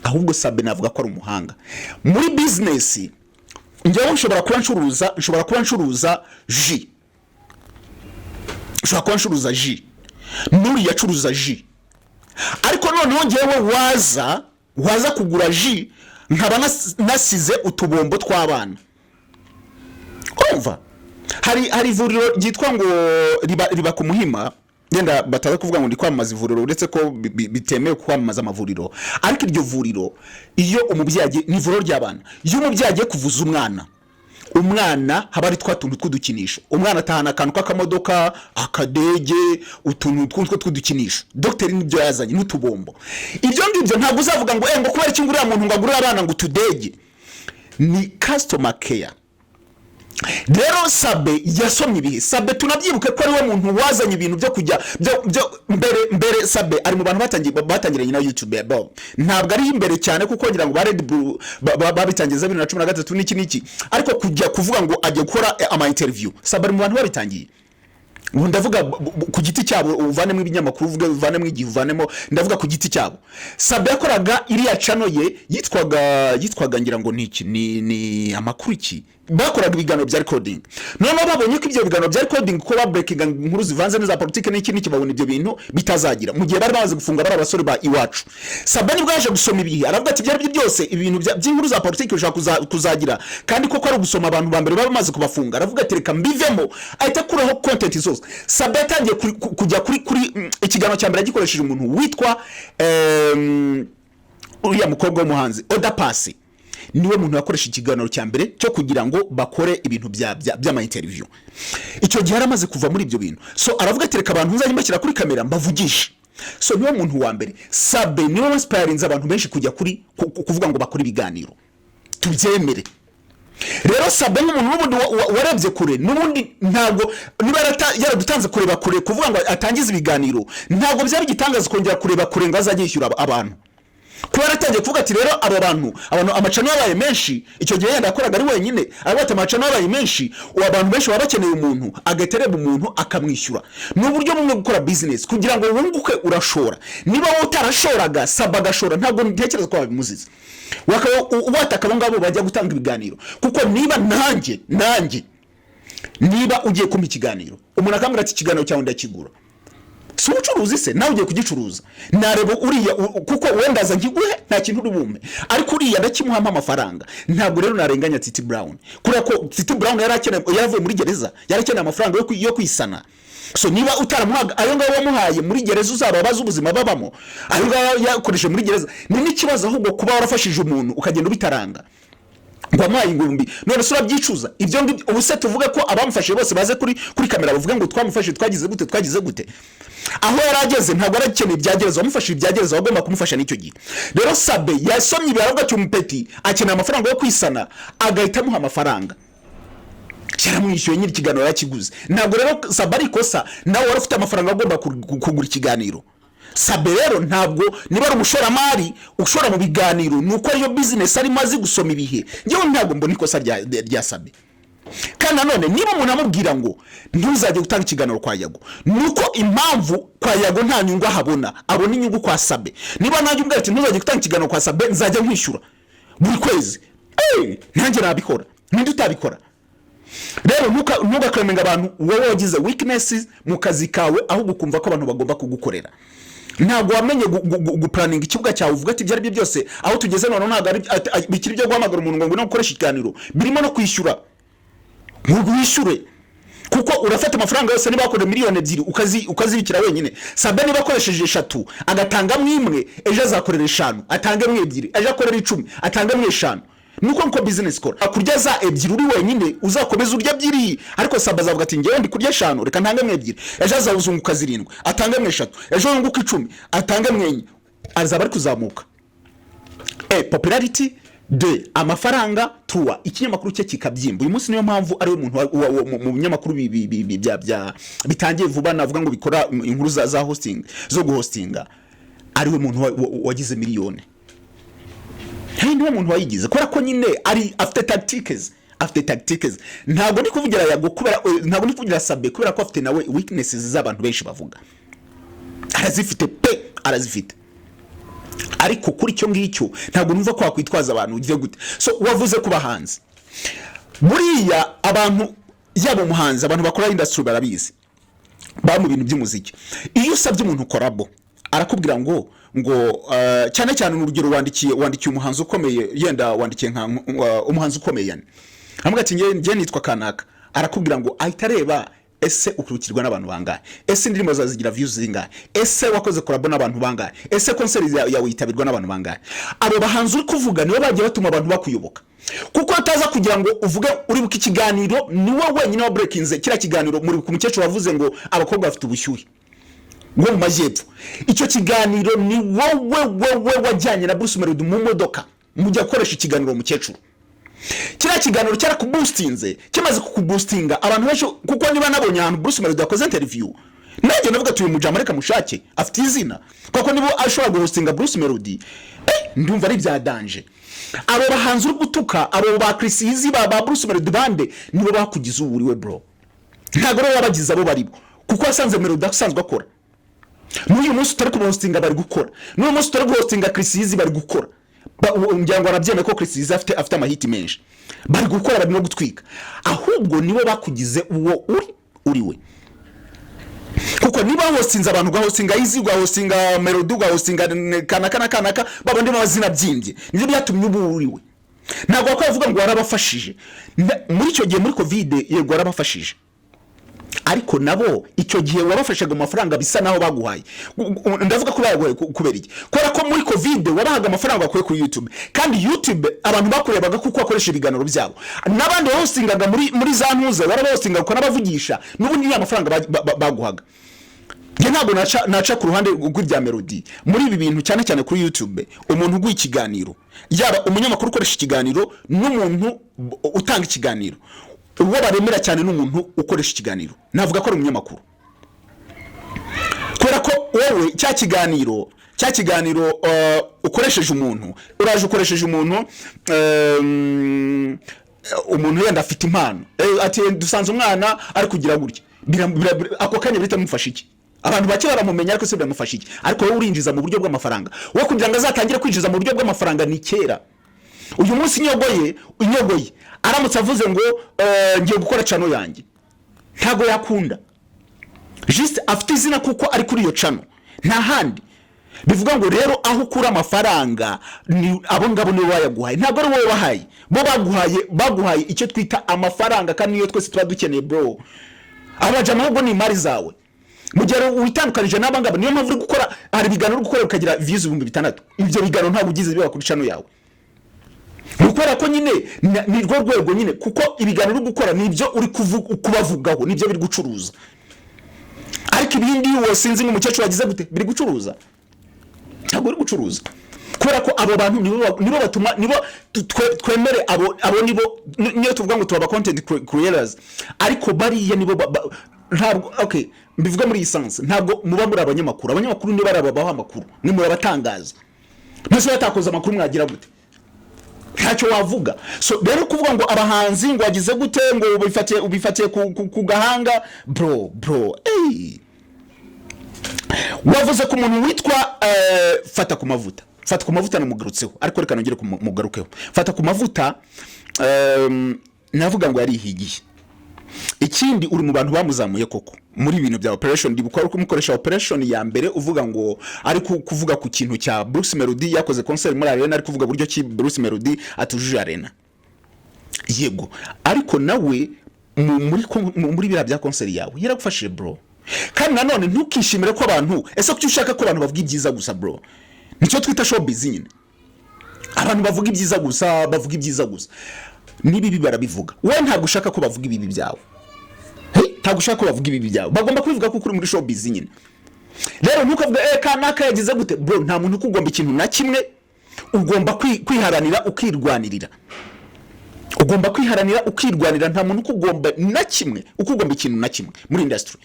Ahubwo Sabe navuga ko ari umuhanga muri business. Njyewe nshobora kuba ncuruza ji, Nuri yacuruza ji, ariko noneho njyewe waza kugura ji nkaba nasize utubombo tw'abana. Umva, hari ivuriro ryitwa ngo riba ku Muhima, yenda bataza kuvuga ngo ndi kwamamaza ivuriro uretse ko bitemewe kwamamaza amavuriro, ariko iryo vuriro iyo umubyeyi ni ivuriro ry'abana, iyo umubyeyi agiye kuvuza umwana haba ari twatuntu tw'udukinisho. Umwana atahana akantu k'akamodoka, akadege, utuntu tw'udukinisho. Dr. nibyo yazanye n'utubombo. Ibyo ngibyo ntabwo uzavuga ngo ngo kubera iki ngurira muntu ngo agurira abana ngo tudege. Ni customer care. Rero Sabe yasomye ibihe. Sabe tunabyibuke ko ari we muntu wazanye ibintu byo kujya mbere Sabe ari mu bantu batangiranye na YouTube. Ntabwo ari imbere cyane kuko ngira ngo ba Red Bull babitangiza 2013 n'iki, ariko kujya kuvuga ngo ajye gukora ama interview Sabe ari mu bantu babitangiye. Ndavuga ku giti cyabo, uvanemo ibinyamakuru uvuge uvanemo igihe uvanemo, ndavuga ku giti cyabo. Sabe yakoraga iriya channel ye yitwaga ngira ngo ni amakuru iki, bakoraga ibiganiro bya recording. None babonye ko ibyo biganiro bya recording ko ba breaking inkuru zivanze neza politike n'iki babona ibyo bintu bitazagira mu gihe bari baze gufunga bari abasore ba iwacu. Sabe nibwo yaje gusoma ibihe, aravuga ati byari byose ibintu by'inkuru za politike ushaka kuzagira, kandi koko ari gusoma abantu ba mbere bamaze kubafunga. Aravuga ati reka mbivemo, ahita kuraho content zose. Sabe yatangiye kujya kuri ikiganiro cya mbere gikoresheje umuntu witwa uriya mukobwa w'umuhanzi Oda Pasi. Niwe muntu yakoresha ikiganiro cya mbere cyo kugira ngo bakore ibintu by'ama interview. Icyo gihe aramaze kuva muri ibyo bintu, so aravuga ati reka abantu uzajye mbashyira kuri kamera mbavugisha. So niwe muntu wa mbere. Sabe niwe inspirinze abantu benshi kujya kuvuga ngo bakore ibiganiro, tubyemere. Rero Sabe nk'umuntu n'ubundi warebye kure, n'ubundi ntabwo niba yaradutanze kureba kure kuvuga ngo atangize ibiganiro, ntabwo byari gitangaza kongera kureba kure ngo azajye yishyura abantu. Kubera atangiye kuvuga ati rero abo bantu amacano yabaye menshi, icyo gihe yenda yakoraga ari wenyine, abata amacano yabaye menshi, abantu benshi baba bakeneye umuntu agatereba umuntu akamwishyura. Ni uburyo bumwe gukora business kugira ngo wunguke urashora. Niba wowe utarashoraga Sabe agashora, ntabwo ntekereza ko wabimuziza. Wataka ngabo bajya gutanga ibiganiro, kuko niba nanjye niba ugiye kumpa ikiganiro umuntu akambwira ati ikiganiro cyawe ndakigura, si ubucuruzi se nawe ugiye kugicuruza, narebo uriya kuko wendaza ngiguhe nta kintu uri bumpe, ariko uriya ndakimuhama amafaranga. Ntabwo rero narenganya Titi Brown, kubera ko Titi Brown yaravuye muri gereza, yarakeneye amafaranga yo kwisana. So niba utaramuhaga ayo ngabo wamuhaye muri gereza uzababaza ubuzima babamo, ayo ngabo yakoreshe muri gereza. Ni n'ikibazo ahubwo kuba warafashije umuntu ukagenda ubitaranga, ngo amaye ingumbi none sura byicuza ivyo ubuse tuvuga ko abamufashe bose baze kuri kamera bavuga ngo twamufashe twagize gute aho yarageze ntabwo arakeneye ibyagereza wamufashe ibyagereza wagomba kumufasha n'icyo gihe rero Sabe yasomye ibiravuga cy'umupeti akeneye amafaranga yo kwisana agahita amuha amafaranga yaramwishyuye nyiri ikiganiro yakiguze ntabwo rero Sabe ari kosa nawe wari ufite amafaranga agomba kugura ikiganiro Sabe rero ntabwo niba ari umushoramari ushora mu biganiro nuko iyo business ari mazi gusoma ibihe ngewe ntabwo mbona ikosa rya Sabe kandi nanone niba umuntu amubwira ngo ntuzajye gutanga ikiganiro kwa Yago nuko impamvu kwa Yago nta nyungu abona inyungu kwa Sabe niba nanjye ubwira ati ntuzajye gutanga ikiganiro kwa Sabe nzajya nkwishyura buri kwezi nanjye nabikora ninde utabikora rero ntugakemenga abantu wowe wagize weaknesses mu kazi kawe aho gukumva ko abantu bagomba kugukorera ntabwo wamenye guplaninga ikibuga cyawe uvuga ati byari byose aho tugeze none ntabwo bikiri byo guhamagara umuntu ngo ukoresha ikiganiro birimo no kwishyura wishyure kuko urafata amafaranga yose niba wakora miliyoni 2 ukazibikira wenyine Sabe niba akoresheje 3 agatanga mwimwe ejo azakorera 5 atange mwe 2 ejo akorera 10 atange mwe 5 nuko business kora akurya za 2 uri wenyine uzakomeza urya 2 ariko Sabe azavuga ati ngewe ndi kurya 5 reka ntange mwe 2 ejo azawuzunguka 7 atange mwe 3 ejo yunguka 10 atange mwe azaba ari kuzamuka popularity de amafaranga tuwa ikinyamakuru cye kikabyimba uyu munsi niyo mpamvu ari umuntu mu binyamakuru bitangiye vuba navuga ngo bikora inkuru za hosting zo guhostinga ari we muntu wagize miliyoni niwe muntu wayigize kubera ko nyine ari afite tactics ntabwo ndi kuvugira Yago kubera ntabwo ndi kuvugira Sabe kubera ko afite nawe weaknesses z'abantu benshi bavuga arazifite ariko kuri cyo ngicyo ntabwo numva ko wakwitwaza abantu ugiye gute so wavuze kuba hanze buriya abantu yabo muhanze abantu bakora industry barabizi ba mu bintu by'umuziki iyo usabye umuntu korabo arakubwira ngo cyane cyane n'urugero wandikiye umuhanzi ukomeye yenda wandikiye nka umuhanzi ukomeye yani amwe ati ngiye nitwa kanaka arakubwira ngo ahita areba ese ukurikirwa n'abantu bangahe ese indirimbo zazigira views zingahe ese wakoze korabo n'abantu bangahe ese concert yawe yitabirwa n'abantu bangahe abo bahanzi uri kuvuga niwe bagiye batuma abantu bakuyoboka kuko ataza kugira ngo uvuge uri buka ikiganiro niwe wenyine wa breakinze kira kiganiro muri ku mukecuru wavuze ngo abakobwa bafite ubushyuhe ngo mu majyepfo icyo kiganiro ni wowe wajyanye na Bruce Melody mu modoka mujya koresha ikiganiro mukecuru kira kiganiro cyara kuboostinze kimaze kukuboostinga abantu benshi kuko niba nabonye ahantu Bruce Melody yakoze interview nanjye navuga tuye mu Jamaica mushake afite izina kuko nibo ashobora guhostinga Bruce Melody ndumva ari bya danger abo bahanzi uri gutuka abo ba Chris Easy ba Bruce Melody bande nibo bakugize uburiwe bro ntago rero abagize abo baribo kuko asanze Melody asanzwe akora n'uyu munsi utari kuhostinga bari gukora n'uyu munsi utari guhostinga Chris Easy bari gukora ngira ngo arabyeme ko Chris Easy afite amahiti menshi bari gukora bari no gutwika ahubwo nibo bakugize uwo uri we kuko niba hostinze abantu gahostinga Easy gahostinga Melody gahostinga kanaka babandi mazina byimbye nibyo byatumye uburiwe ntabwo akavuga ngo warabafashije muri icyo gihe muri covid yego warabafashije ariko nabo icyo gihe wabafashaga amafaranga bisa naho baguhaye ndavuga ko baguhaye kubera iki kora ko muri covid wabahaga amafaranga bakuye kuri YouTube kandi YouTube abantu bakurebaga kuko akoresha ibiganiro byabo nabandi hostingaga muri za ntuze warabahostinga uko nabavugisha n'ubundi ni amafaranga baguhaga nge ntabwo naca ku ruhande rw'ibya Melody muri ibi bintu cyane cyane kuri YouTube umuntu uguye ikiganiro yaba umunyamakuru ukoresha ikiganiro n'umuntu utanga ikiganiro uwo baremera cyane n'umuntu ukoresha ikiganiro navuga ko ari umunyamakuru kubera ko wowe cya kiganiro ukoresheje umuntu uraje ukoresheje umuntu yenda afite impano ati dusanze umwana ari kugira gutya ako kanya bita mufasha iki abantu bake baramumenya ariko se biramufasha iki ariko wowe urinjiza mu buryo bw'amafaranga wowe kugira ngo azatangire kwinjiza mu buryo bw'amafaranga ni kera uyu munsi inyogoye aramutse avuze ngo ngiye gukora chano yanjye ntago yakunda just afite izina kuko ari kuri iyo chano nta handi bivuga ngo rero aho ukura amafaranga ni abo ngabo nibo bayaguhaye ntago ari wowe bahaye bo baguhaye icyo twita amafaranga kandi niyo twese tuba dukeneye bro abajama ahubwo ni imari zawe mugero witandukanije n'abangaba niyo mpamvu uri gukora hari biganiro gukora ukagira views 6,000 ibyo biganiro ntabwo ugize biba kuri chano yawe mukora ko nyine ni rwo rwego nyine kuko ibiganiro uri gukora nibyo uri kubavugaho nibyo biri gucuruza ariko ibindi wosinzi nk'umukecuru wagize gute biri gucuruza ntabwo uri gucuruza kubera ko abo bantu nibo batuma nibo twemere abo niyo tuvuga ngo tuba content creators ariko bariya nibo ntabwo okay mbivuga muri essence ntabwo muba muri abanyamakuru nibo barababaho amakuru ni muri abatangaza mbese batakoze amakuru mwagira gute ntacyo wavuga so rero kuvuga ngo abahanzi ngo wagize gute ngo ubifatiye ku gahanga bro wavuze ku muntu witwa fata ku mavuta namugarutseho ariko reka nongere kumugarukeho fata ku mavuta navuga ngo yarihigiye ikindi uri mu bantu bamuzamuye koko muri ibintu bya operation ndibukora uko mukoresha operation ya mbere uvuga ngo ari kuvuga ku kintu cya Bruce Melody yakoze concert muri arena ari kuvuga buryo ki Bruce Melody atujuje arena yego ariko nawe muri bira bya concert yawe yaragufashije bro kandi nanone ntukishimire ko abantu ese ko ushaka ko abantu bavuga ibyiza gusa bro nicyo twita showbiz nyine abantu bavuga ibyiza gusa nibibi barabivuga we ntabwo ushaka ko bavuga ibibi byawe ntabwo ushaka ko bavuga ibibi byawe bagomba kubivuga ko kuri muri showbiz nyine rero ntukavuga kanaka yagize gute bro nta muntu ukugomba ikintu na kimwe ugomba kwiharanira ukirwanirira nta muntu ukugomba na kimwe ukugomba ikintu na kimwe muri industry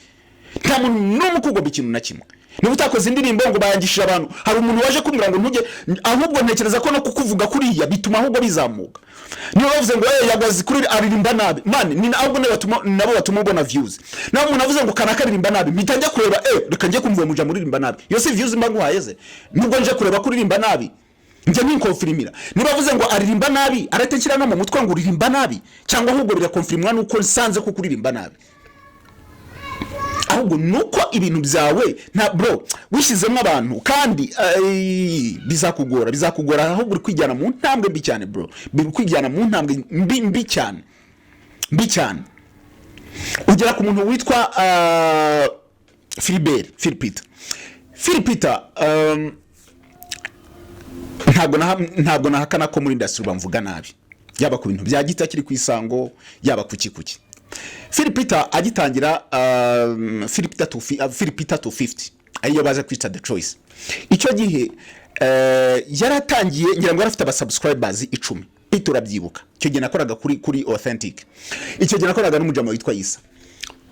nta muntu n'umwe ukugomba ikintu na kimwe niba utakoze indirimbo ngo bayangishije abantu hari umuntu waje kumbwira ngo ntujye ahubwo ntekereza ko no kukuvuga kuriya bituma ahubwo bizamuka niyo bavuze ngo yagwaze kuri aririmba nabi man ni ahubwo nabo batuma ubona views naho umuntu avuze ngo kanaka aririmba nabi mitanjya kureba reka njye kumva muja muri aririmba nabi yo si views mba nguhayeze nubwo nje kureba kuri aririmba nabi njye ninkonfirmira niba bavuze ngo aririmba nabi aratekira no mu mutwe ngo uririmba nabi cyangwa ahubwo birakonfirmwa nuko nsanze ko kuririmba nabi ahubwo nuko ibintu byawe nta bro wishizemo abantu kandi bizakugora ahubwo uri kwijyana mu ntambwe mbi cyane bro biri kwijyana mu ntambwe mbi cyane ugera ku muntu witwa Philipita ntabwo nahakana ko muri industry bamvuga nabi yaba ku bintu bya gita kiri kwisango yaba kuki Philipita agitangira Philipita 250 ariyo baje kwita The Choice icyo gihe yaratangiye ngira ngo arafite aba subscribers 10 Peter urabyibuka icyo gihe nakoraga kuri Authentic icyo gihe nakoraga n'umujama witwa Isa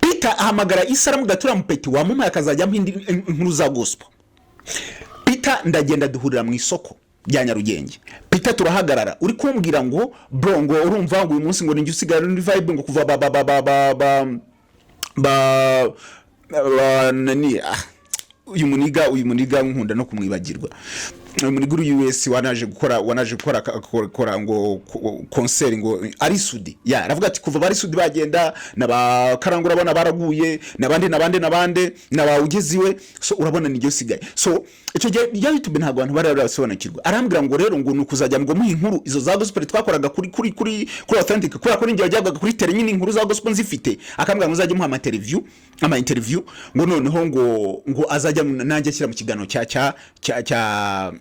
Peter ahamagara Isa aramugatura mupeti wamuma yakazajya inkuru za gospel Peter ndagenda duhurira mu isoko bya Nyarugenge Peter turahagarara uri kumbwira ngo bro ngo urumva ngo uyu munsi ngo ninjye usigara muri vibe ngo kuva nani uyu muniga nkunda no kumwibagirwa muri guru US wanaje gukora ngo concert ngo ari Sudi ya aravuga ati kuva bari Sudi bagenda nabakarangura abana baraguye nabande nabawugeziwe so urabona nijyo sigaye so icyo gihe ya YouTube ntago abantu barasobanukirwa arambwira ngo rero ngo nukuzajya ngo muhe inkuru izo za gospel twakoraga kuri Authentic kuri ko ninjye wajyaga kuri tele nyine inkuru za gospel nzifite akambwira ngo uzajye muha ama interview ngo noneho ngo azajya nanjye ashyira mu kigano cya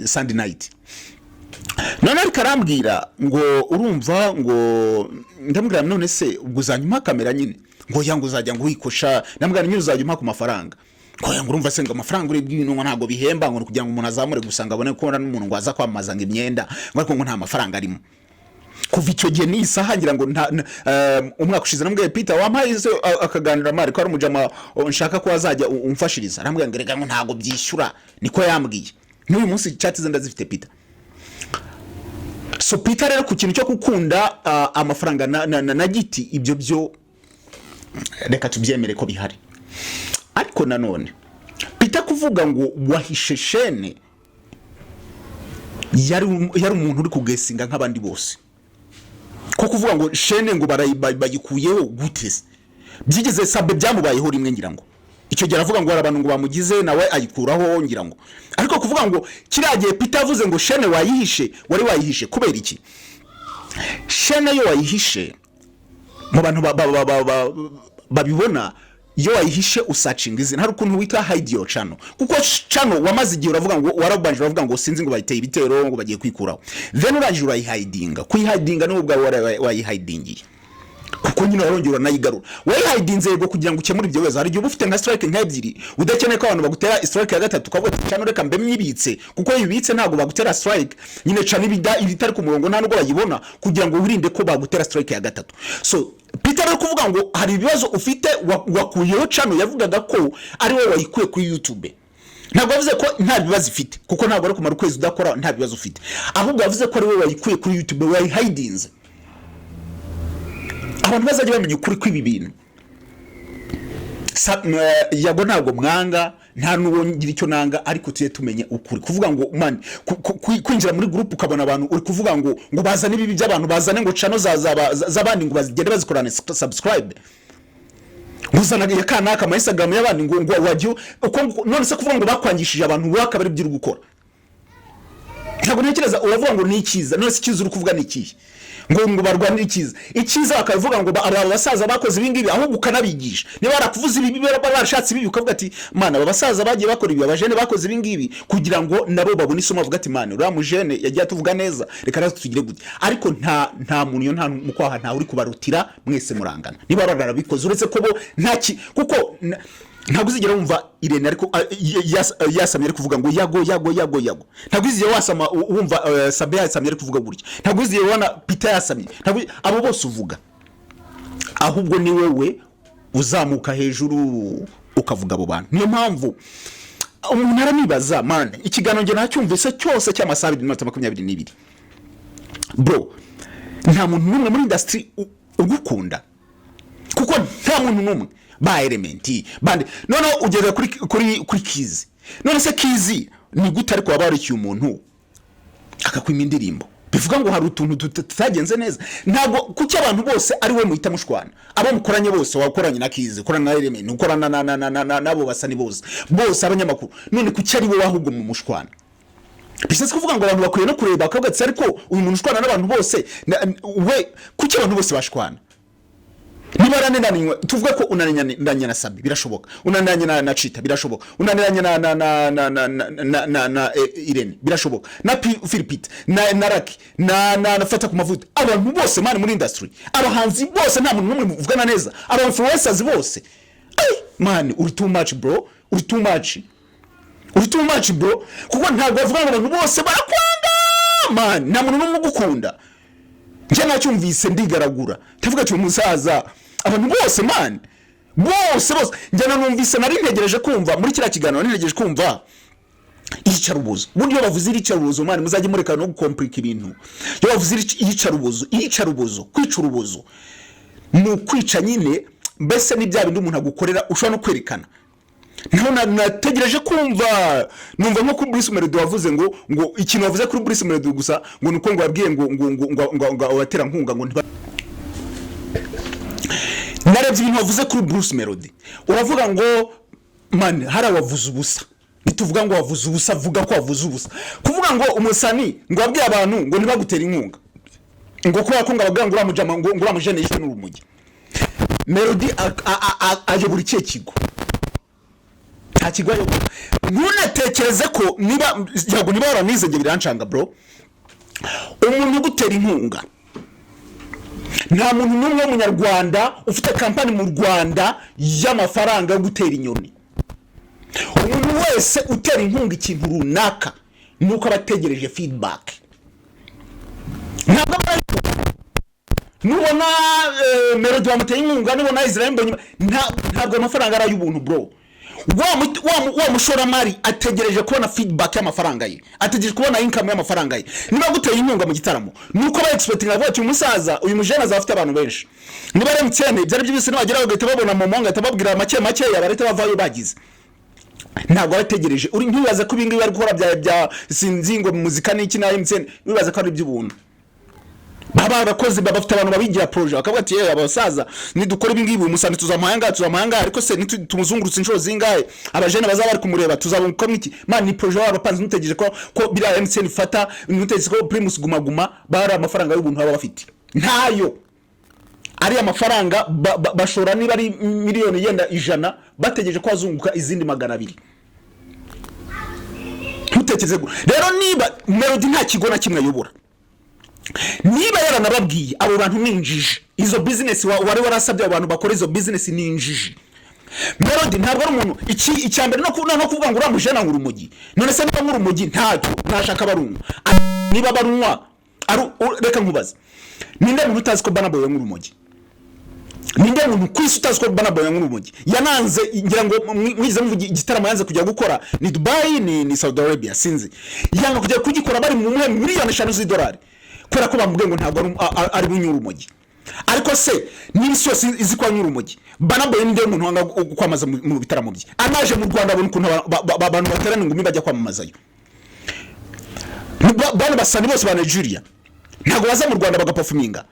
Sunday night none ari karambwira ngo urumva ngo ndambwira none se ubuzanyuma kamera nyine ngo yangu uzajya ngo wikosha ndambwira nyine uzajya umpa ku mafaranga ngo yangu urumva se ngo amafaranga uri bw'ibintu ngo ntago bihemba ngo kugira ngo umuntu azamure gusanga abone ko n'umuntu ngo aza kwamaza ngo imyenda ngo nta mafaranga arimo kuva icyo gihe nisaha ngira ngo umwaka ushize namubwiye Peter wampaye akaganira mari ko ari umujama nshaka ko azajya umfashiriza arambwira ngo rega ngo ntago byishyura niko yambwiye n'uyu munsi chat zenda zifite Peter so Peter rero ku kintu cyo gukunda amafaranga na giti ibyo byo reka tubyemere ko bihari ariko nanone Peter kuvuga ngo wahishe shene yari umuntu uri kugesinga nk'abandi bose ko kuvuga ngo shene ngo bayikuyeho gutese byigeze sabe byamubayeho rimwe ngira ngo icyo gihe aravuga ngo abantu ngo bamugize nawe ayikuraho ngira ngo ariko kuvuga ngo kiragiye Peter avuze ngo shene wari wayihishe kubera iki shene yo wayihishe mu bantu babibona yo wayihishe usacinga izina hari ukuntu witwa hide your channel kuko channel wamaze igihe uravuga ngo warabanje uravuga ngo sinzi ngo bayiteye ibitero ngo bagiye kwikuraho then urangije urayihidinga kuyihidinga no ubwa wayihidingiye kuko nyine warongera nayigarura wayihidinze yego kugira ngo ukemure ibyo bibazo hari igihe ufite nka strike nk'ebyiri udakeneye ko abantu bagutera strike ya gatatu ukavuga ati channel reka mbe myibitse kuko yibitse ntago bagutera strike nyine channel ibitari ku murongo nta nubwo bayibona kugira ngo wirinde ko bagutera strike ya gatatu so Peter ari kuvuga ngo hari ibibazo ufite wakuyeho channel yavugaga ko ari wowe wayikuye kuri YouTube ntabwo yavuze ko nta bibazo ifite kuko ntabwo ari kumara ukwezi udakora nta bibazo ufite ahubwo yavuze ko ari wowe wayikuye kuri YouTube wayihidinze abantu bazajya bamenya ukuri kw'ibi bintu yago ntabwo mwanga nta nuwo ngira icyo nanga ariko tuye tumenye ukuri kuvuga ngo man kwinjira muri group ukabona abantu uri kuvuga ngo bazane ibi by'abantu bazane ngo channel z'abandi ngo bazigende bazikorana subscribe muzanaga yakanaka ama Instagram y'abandi ngo wajyo none se kuvuga ngo bakwangishije abantu bakabari by'iri gukora ntabwo ntekereza uravuga ngo ni ikiza none se ikiza uri kuvuga ni ikihe ngo barwanira ikiza bakavuga ngo aba basaza bakoze ibingibi ahubwo ukanabigisha niba barakuvuza ibi barashatse ibi ukavuga ati mana aba basaza bagiye bakora ibi abajene bakoze ibingibi kugira ngo nabo babone isomo bavuga ati mana uriya mujene yagiye tuvuga neza reka natwe tugire gute ariko nta muntu yo nta mukwaha nta uri kubarutira mwese murangana niba barabikoze uretse ko bo ntaki kuko ntabwo uzigera wumva Irene ariko yasamye ari kuvuga ngo yago ntabwo uzigera wasama wumva Sabe yasamye ari kuvuga gutya ntabwo uzigera wana Peter yasamye ntabwo abo bose uvuga ahubwo ni wewe uzamuka hejuru ukavuga abo bantu niyo mpamvu umuntu aranibaza man ikigano nge nacyumvise cyose cy'amasaha 22 bro nta muntu numwe muri industry ugukunda kuko nta muntu numwe ba elementi bande none ugeze kuri kizi none se kizi ni gute ariko wabarikiye umuntu akakwima indirimbo bivuga ngo hari utuntu tutagenze neza ntago kuki abantu bose ari we muhita mushwana abo mukoranye bose wakoranye na kizi ukorana na element ukorana nabo basani bose abanyamakuru none kuki ari we wahubwo mu mushwana bishatse kuvuga ngo abantu bakwiye no kureba akagatse ariko uyu muntu ushwana n'abantu bose we kuki abantu bose bashwana nibarane naninywe tuvuga ko unaniranye na Sabi birashoboka unaniranye na Chita birashoboka unaniranye na Irene birashoboka na Philipite na Raki na fata ku mavuta abantu bose mani muri industry abahanzi bose nta muntu numwe muvugana neza aba influencers bose mani uri too much bro uri too much bro kuko ntabwo bavuga ngo abantu bose barakwanga mani nta muntu numwe ugukunda nje nacyumvise ndigaragura tavuga ati umusaza abantu bose man bose nje numvise nari ntegereje kumva muri kira kiganiro ntegereje kumva iyicarubozo buryo bavuze iyicarubozo man muzajye mureka no gukomplika ibintu yo bavuze iyicarubozo kwicurubozo mu kwica nyine mbese ni bya bindi umuntu agukorera ushobora no kwerekana nategereje kumva numva nko kuri Bruce Melody wavuze ngo ikintu wavuze kuri Bruce Melody gusa ngo nuko ngo wabwiye ngo watera nkunga ngo narebye ibintu wavuze kuri Bruce Melody uravuga ngo man hari wavuze ubusa bituvuga ngo wavuze ubusa vuga ko wavuze ubusa kuvuga ngo umusani ngo wabwiye abantu ngo ntibagutera inkunga ngo kuba ko ngabaga ngo uramujama ngo uramujene yishwe n'urumugi Melody aje buri kigo ntakigwayo ntunatekereze ko niba yago niba waranize nge birancanga bro umuntu gutera inkunga nta muntu numwe w'umunyarwanda ufite kampani mu Rwanda y'amafaranga yo gutera inyoni umuntu wese utera inkunga ikintu runaka nuko abategereje feedback ntabwo nubona Melody wamuteye inkunga nubona Israel mbonye ntabwo amafaranga ari ay'ubuntu bro wa mushoramari ategereje kubona feedback y'amafaranga ye ategereje kubona income y'amafaranga ye niba guteye inkunga mu gitaramo nuko ba expecting ati umusaza uyu mujene azafite abantu benshi niba ari mtsene byari byibise n'abagera bagahita babona mu monga tababwira make yabarete bavayo bagize ntabwo bategereje uri ntibaza ko ibingibi bari gukora bya sinzingo muzika n'iki na mtsene bibaza ko ari iby'ubuntu baba bakoze bafite abantu babigira project akavuga ati abasaza nidukora ibingibi umusani tuzamahanga ariko se tumuzungurutse inshuro zingahe abajene bazaba bari kumureba tuzabukora iki man ni project abapanze mutegereje ko bira MCN fata mutegereje ko Primus gumaguma bara amafaranga y'ubuntu baba bafite ntayo ari amafaranga bashora niba ari miliyoni yenda 100 bategereje ko azunguka izindi 200. Ntutekereze rero niba Melody nta kigo na kimwe ayobora, niba yaranababwiye abo bantu ninjije izo business wari warasabye abantu bakora izo business ninjije, Melody ntabwo ari umuntu icyambere no kuvuga ngo uramuje na ngurumogi. None se niba ngurumogi ntashaka barunwa, niba barunwa reka nkubaze, ninde muntu utazi ko banaboye ngurumogi? Ninde muntu kwisi utazi ko banaboye ngurumogi? Yananze ngira ngo mwize mvugi igitaramo yanze kujya gukora ni Dubai ni Saudi Arabia sinzi, yanga kujya kugikora bari mu miliyoni 5 z'idolari kubera ko bamubwiye ngo ntabwo ari bunyurumogi. Ariko se n'isi yose izi kwa nyurumogi, banaboye ninde muntu wanga kwamaza mu bitaramo bye? Anaje mu Rwanda abone ukuntu abantu baterana ngumi bajya kwamamazayo. Bana basani bose ba Nigeria ntabwo baza mu Rwanda bagaperforminga.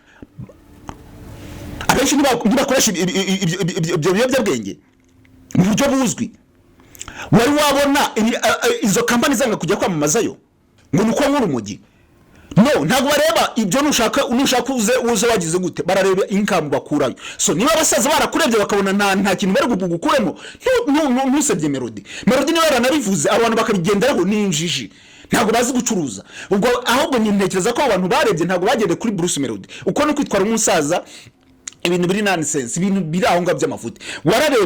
Abenshi nibakoresha ibyo biyobyabwenge mu buryo buzwi. Wari wabona izo company zanga kujya kwamamazayo ngo nuko nk'urumogi? No, ntabwo bareba ibyo nushaka uze wagize gute, barareba income bakurayo. So niba basaza barakurebye bakabona nta kintu bari gukuremo, ntusebye Melody niba yaranabivuze abantu bakabigenderaho ninjiji, ntabwo bazi gucuruza. Ubwo ahubwo ntekereza ko abantu barebye ntabwo bagende kuri Bruce Melody uko no kwitwara umusaza, ibintu biri nonsense, ibintu biri aho ngabyo amafuti.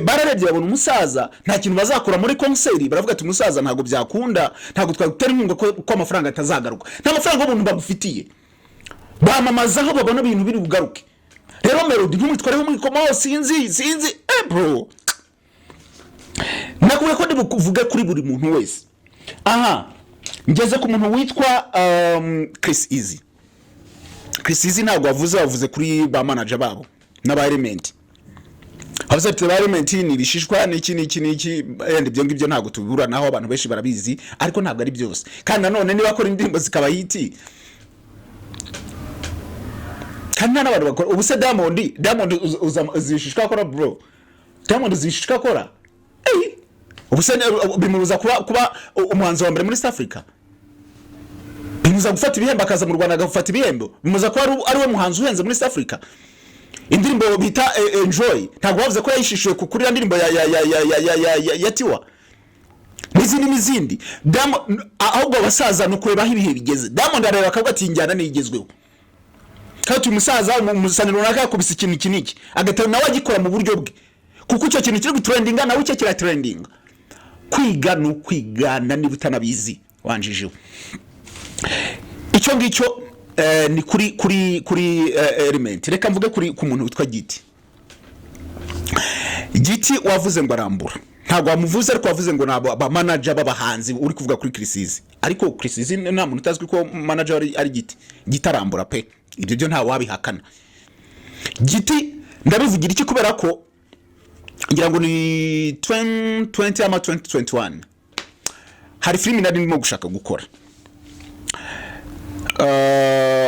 Bararebye babona umusaza nta kintu bazakora muri concert, baravuga ati umusaza ntabwo byakunda, ntabwo twagutera inkunga ko amafaranga atazagaruka. Nta mafaranga y'umuntu bagufitiye, bamamaza aho babona ibintu biri bugaruke. Rero Melody ntumwitwareho muri komo sinzi bro, nakubwiye ko ndibuvuge kuri buri muntu wese. Aha ngeze ku muntu witwa Chris Easy ntabwo wavuze kuri ba manager babo n'aba element. Havuze ati ba element ni rishishwa n'iki and ibyo ngibyo ntabwo tubura naho abantu benshi barabizi, ariko ntabwo ari byose. Kandi nanone niba akora indirimbo zikaba hiti, kandi n'abantu bakora ubuse Diamond uzishishwa akora bro, Diamond zishishwa akora ubuse bimubuza kuba umuhanzi wa mbere muri South Africa. Bimuza gufata ibihembo akaza mu Rwanda agafata ibihembo, bimuza ko ari we muhanzi uhenze muri South Africa. Indirimbo bita Enjoy ntabwo bavuze ko yayishishuye kuri indirimbo ya Tiwa n'izindi. Ahubwo abasaza no kureba ibihe bigeze. Diamond areba akavuga ati njyana nigezweho, kandi umusaza umusaniro runaka yakubise ikintu kiniki agatera nawe agikora mu buryo bwe, kuko icyo kintu kiri gutrendinga nawe icyo kira trending. Kwiga no kwigana niba utanabizi wanjijeho. Icyo ngicyo ni kuri element. Reka mvuge ku muntu witwa Giti wavuze ngo arambura, ntabwo wamuvuze ariko wavuze ngo nabo ba manager b'abahanzi uri kuvuga kuri Chris. Ariko Chris nta muntu utazwi ko manager ari Giti arambura pe, ibyo byo nta wabihakana. Giti ndabivugira iki kubera ko ngira ngo ni 2020 ama 2021 hari filimi nari ndimo gushaka gukora.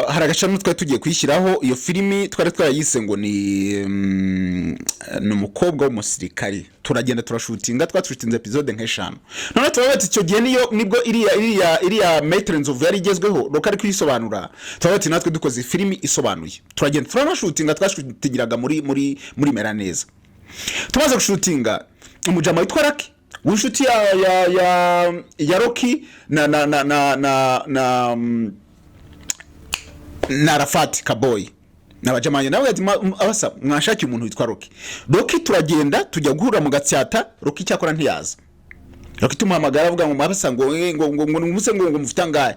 Hari agacamo twari tugiye kwishyiraho iyo filimi, twari twayise ngo ni umukobwa w'umusirikari. Turagenda turashutinga, twashutinze episode nk'5. None turabati icyo gihe nibwo iriya Matrons of yari igezweho rokari kwisobanura. Turabati natwe dukoze filimi isobanuye, turagenda turanashutinga, twashutingiraga muri Meraneza. Tumaze gushutinga umujama witwa Raki w'inshuti ya Rocky na Rafati Kaboy n'abajamanye nawe abasa mwashaki umuntu witwa Rocky turagenda tujya guhura mu Gatsata. Rocky cyakora ntiyaza. Rocky tumuhamagara avuga ngo mabasa ngo mufita ngaye.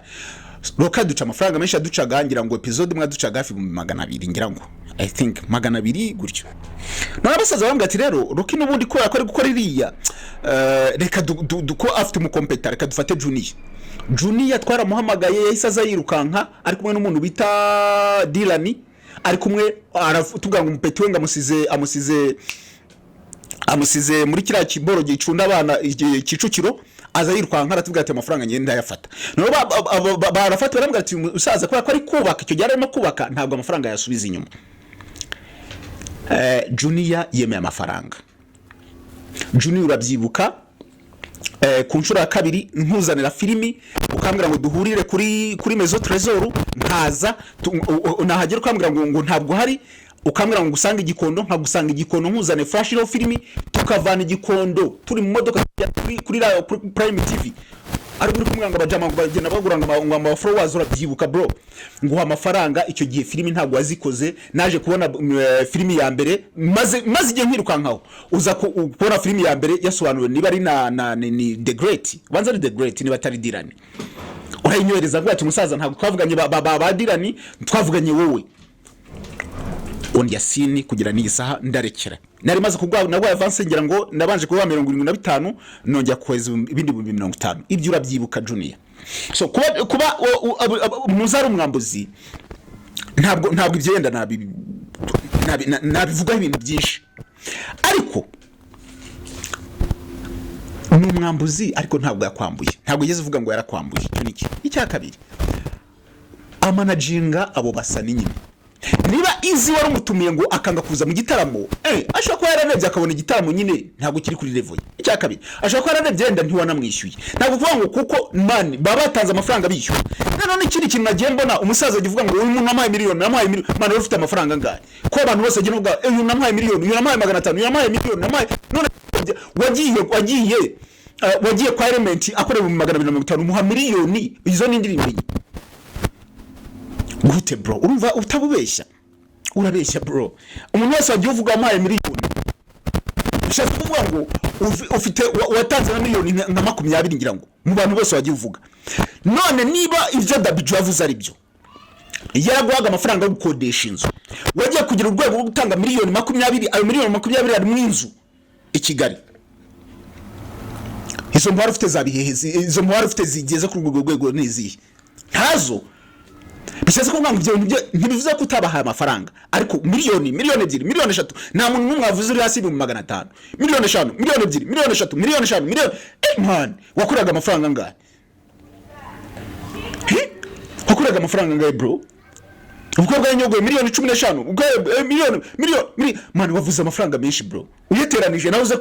Rocky duca amafaranga menshi aducaga, ngira ngo episode mwa ducaga hafi 200 ngira ngo I think 200 gutyo. None abasaza bambwa ati rero Rocky nubundi ko yakora gukora iriya reka duko afite mu competitor, reka dufate Junior twaramuhamagaye yahise aza yirukanka ari kumwe n'umuntu bita Dilani, ari kumwe tuvuga ngo umupeti we amusize muri kiriya kiboro gicunda abana Kicukiro, aza yirukanka aratubwira ati amafaranga ngenda yafata. None barafata barambwira ati usaza ko ari kubaka, icyo gihe arimo kubaka ntabwo amafaranga yasubiza inyuma. Junior yemeye amafaranga. Junior urabyibuka ku nshuro ya kabiri nkuzanira filimi ukambwira ngo duhurire kuri Maison Trésor, nkaza nahagera ukambwira ngo ntabwo hari ukambwira ngo usanga igikondo nkagusanga igikondo nkuzane flash ro filimi tukavana igikondo turi mu modoka kuri Prime TV ari buri kumwanga abajama ngo bagenda baguranga ngo followers urabyibuka bro nguha amafaranga icyo gihe filimi ntabwo wazikoze naje kubona filimi ya mbere maze igihe nkirukankaho uza kubona filimi ya mbere yasobanuriwe niba ari ni The Great banza ari The Great niba atari Dirani urayinyohereza ngo ati umusaza ntabwo twavuganye ba Dirani twavuganye wowe on Yasini kugira ni isaha ndarekera nari maze kugwa nabwo avance ngira ngo nabanje kuba 75 nongera kweza ibindi 50 ibyo urabyibuka Junior so kuba muzari umwambuzi ntabwo ibyenda nabivuga ibintu byinshi ariko n'umwambuzi ariko ntabwo yakwambuye ntabwo yeze uvuga ngo yarakwambuye cyo niki icya kabiri amanaginga abo basa n'inyine niba izi wari umutumiye ngo akanga kuza mu gitaramo ashaka ko yaranevye akabona igitaramo nyine ntabwo kiri kuri level icya kabiri ashaka ko yaranevye yenda ntiwanamwishyuye ntabwo kuvuga ngo kuko man baba batanze amafaranga bishyuye none ikindi kintu nagiye mbona umusaza agivuga ngo uyu muntu namaye miliyoni man ufite amafaranga ngahe ko abantu bose agiye vuga uyu namaye miliyoni uyu namaye 500 uyu namaye miliyoni namaye none wagiye kwa element akorera mu 250 muha miliyoni izo n'indirimbo gute bro urumva utabubeshya urabeshya bro umuntu wese wagiye uvuga amaye miliyoni ushaka kuvuga ngo ufite watanze na miliyoni nka 20 ngira ngo mu bantu bose wagiye uvuga none niba ivyo dabiju yavuze ari byo yaraguhaga amafaranga yo gukodesha inzu wagiye kugira urwego rwo gutanga miliyoni 20 ayo miliyoni 20 ari mu inzu i Kigali izo mpwaro ufite zabihehezi izo mpwaro ufite zigeze ku rwego nizihe ntazo biseze ko ngambye ntibivuze ko utabahaye amafaranga ariko miliyoni 2 miliyoni 3 nta muntu numwe avuze uri hasi mu 500 miliyoni 5 miliyoni 2 miliyoni 3 miliyoni 5 miliyoni man wakuraga amafaranga ngahe wakuraga amafaranga ngahe bro ubwo bwanyogoye miliyoni 15 ubwo miliyoni man wavuze amafaranga menshi bro uyeteranije nawe uze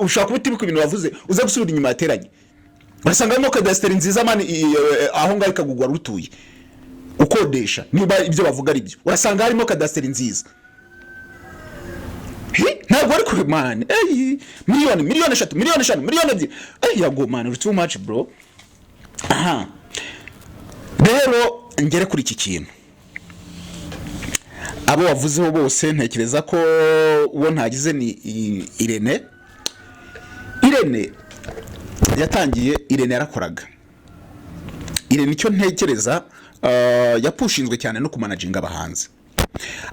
ushaka kubita ibintu wavuze uze gusubira inyuma yateranye urasanga mo kadasteri nziza man aho ngaho ikagugwa rutuye ukodesha niba ibyo bavuga ari byo urasanga harimo kadasteri nziza ntabwo ari kuri man miliyoni 3 miliyoni 5 miliyoni 2 yago man too much bro aha rero ngere kuri iki kintu abo wavuzeho bose ntekereza ko uwo ntagize ni Irene Irene yarakoraga Irene icyo ntekereza yapushinzwe cyane no kumanaginga abahanzi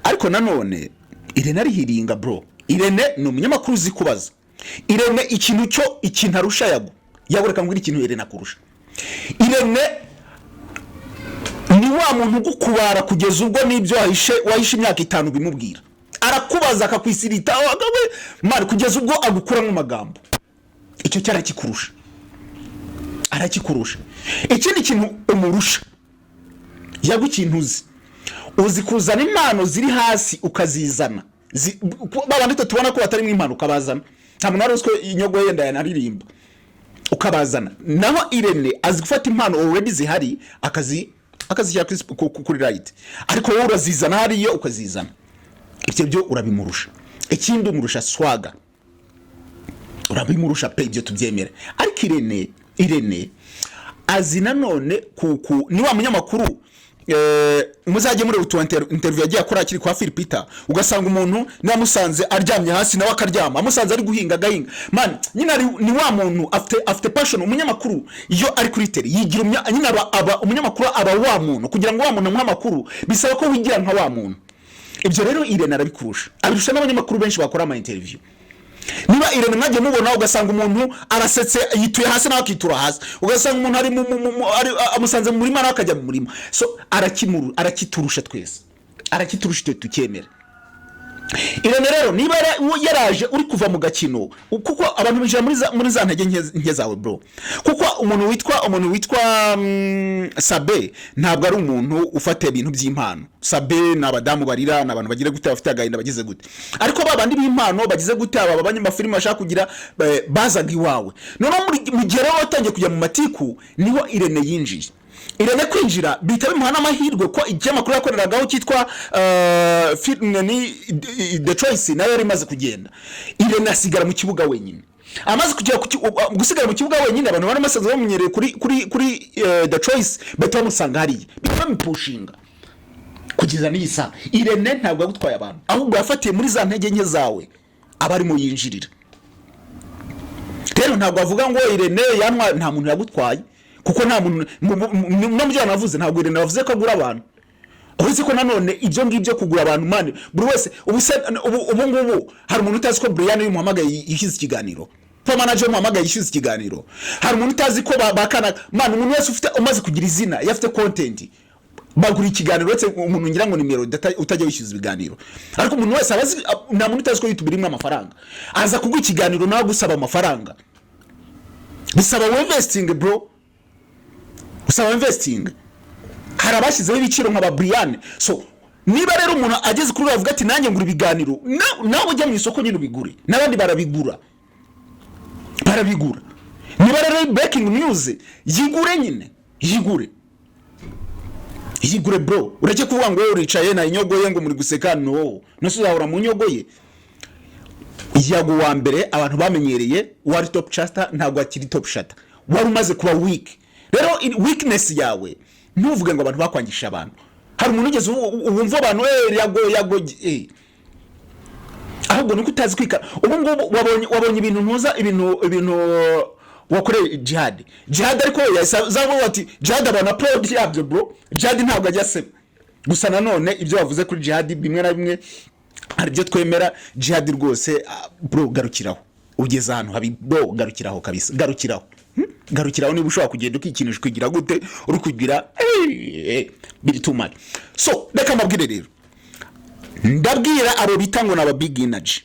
ariko nanone Irene ari hiringa bro Irene ni umunyamakuru uzi kubaza Irene ikintu arusha yagoreka ngo ikintu Irene akurusha Irene ni wa muntu gukubara kugeza ubwo nibyo wahishe imyaka 5 bimubwira arakubaza akakwisirita agawe mari kugeza ubwo agukura mu magambo icyo arakikurusha ikindi kintu umurusha yagukintuzi uzi kuzana impano ziri hasi ukazizana babandi tubona ko batari mu impano ukabazana nta muntu aruzwe inyogo yenda yanaririmba ukabazana naho Irene azi gufata impano already zihari akazishyira kuri right ariko wowe urazizana hariyo ukazizana ibyo byo urabimurusha ikindi umurusha swaga urabimurusha pe ibyo tubyemera ariko Irene azi nanone ni wa munyamakuru muzajye muri interview yagiye akora akiri kwa Philipita ugasanga umuntu namusanze aryamye hasi nawe akaryama amusanze ari guhinga gahinga man nyina ni wa muntu after passion umunyamakuru iyo ari kuri tele yigira nyina aba umunyamakuru aba wa muntu kugira ngo wa muntu umunyamakuru bisaba ko wigira nka wa muntu ibyo rero Irene arabikurusha abirusha n'abanyamakuru benshi bakora ama interview niba Irene mwaje mubona ugasanga umuntu arasetse yituye hasi nawe akitura hasi ugasanga umuntu ari amusanze mu murima akajya mu murima so arakiturusha twese arakiturusha tukemera Irene rero niba yaraje uri kuva mu gakino kuko abantu bijya muri za ntege nke zawe bro kuko umuntu witwa Sabe ntabwo ari umuntu ufata ibintu by'impano Sabe n'abadamu barira n'abantu bagira gute bafite agahinda bagize gute ariko babandi b'impano bagize gute aba banyamafilime bashaka kugira bazaga iwawe none mu gihe rero watangiye kujya mu matiku niho Irene yinjiye Irene kwinjira bita bimuha n'amahirwe ko ikinyamakuru yakoreragaho cyitwa ni The Choice nayo yari imaze kugenda. Irene asigara mu kibuga wenyine. Amaze kujya gusigara mu kibuga wenyine, abantu bari masaze bamunyereye kuri The Choice bahita bamusanga hariya bamupushinga kugeza n'isa. Irene ntabwo yagutwaye abantu, ahubwo yafatiye muri za ntege nke zawe abarimo yinjirira. Rero ntabwo avuga ngo Irene yanwa, nta muntu yagutwaye, kuko nta muntu no mujya navuze, ntabwo Irene bavuze ko agura abantu. Uretse ko nanone ibyo ngibyo kugura abantu mani buri wese ubu ngubu hari umuntu utazi ko Brian y'umuhamagaye yishyize ikiganiro, po manager y'umuhamagaye yishyize ikiganiro. Hari umuntu utazi ko bakana mani, umuntu wese ufite umaze kugira izina yafite content bagura ikiganiro, uretse umuntu ngira ngo nimero utajya wishyuza ibiganiro. Ariko umuntu wese abazi, nta muntu utazi ko YouTube irimo amafaranga, aza kugura ikiganiro nawe gusaba amafaranga. Bisaba investing bro, usaba investing. Hari abashyizeho ibiciro nk'aba Brian. So niba rero umuntu ageze kuri bavuga ati nanjye ngura ibiganiro, nawe ujya mu isoko nyine ubigure, n'abandi barabigura. Niba rero breaking news yigure nyine, yigure bro. Ureke kuvuga ngo uricaye na inyogoye ngo muri guseka, no uzahora mu nyogoye. Yago wa mbere abantu bamenyereye wari top chaster, ntabwo akiri top shatter, wari umaze kuba weak. Rero weakness yawe ntuvuge ngo abantu bakwangisha abantu. Hari umuntu ugeze wumva abantu yago ahubwo nuko utazi kwika. Ubu ngubu wabonye ibintu ntuza, ibintu wakore jihad ariko yazabo ati jihad abana proud yabyo bro. Jihad ntabwo ajya se gusa, nanone ibyo wavuze kuri jihad bimwe na bimwe hari byo twemera. Jihad rwose bro, garukiraho ugeze ahantu habi bro, garukiraho kabisa, garukiraho niba ushobora kugenda ukikinisha kugira gute uri kugira biri too much. So reka mbabwire rero, ndabwira abo bitango n'aba big energy.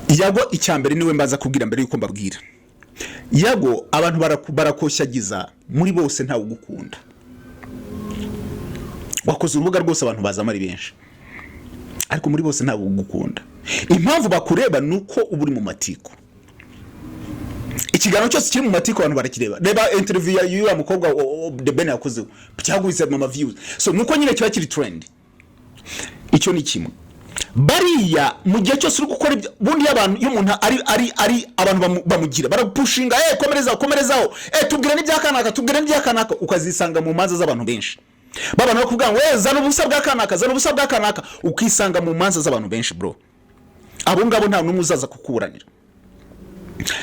Yago icyambere niwe mbaza kubwira mbere yuko mbabwira. Yago abantu barakoshagiza, muri bose ntawe ugukunda. Wakoze urubuga rwose abantu baza ari benshi, ariko muri bose ntawe ugukunda. Impamvu bakureba nuko uburi mu matiko. Ikiganiro cyose kiri mu matiko abantu barakireba. Reba interview y'uyu mukobwa The Ben yakoze cyagwize mama views. So nuko nyine kiba kiri trend. Icyo ni kimwe. Bariya mu gihe cyose uri gukora bundi y'abantu, iyo umuntu ari abantu bamugira barapushinga, komerezaho tubwire n'ibyakanaka, ukazisanga mu manza z'abantu benshi. Babana bakubwira ngo zana ubusa bw'akanaka, ukisanga mu manza z'abantu benshi bro. Abo ngabo nta numwe uzaza kukuburanira.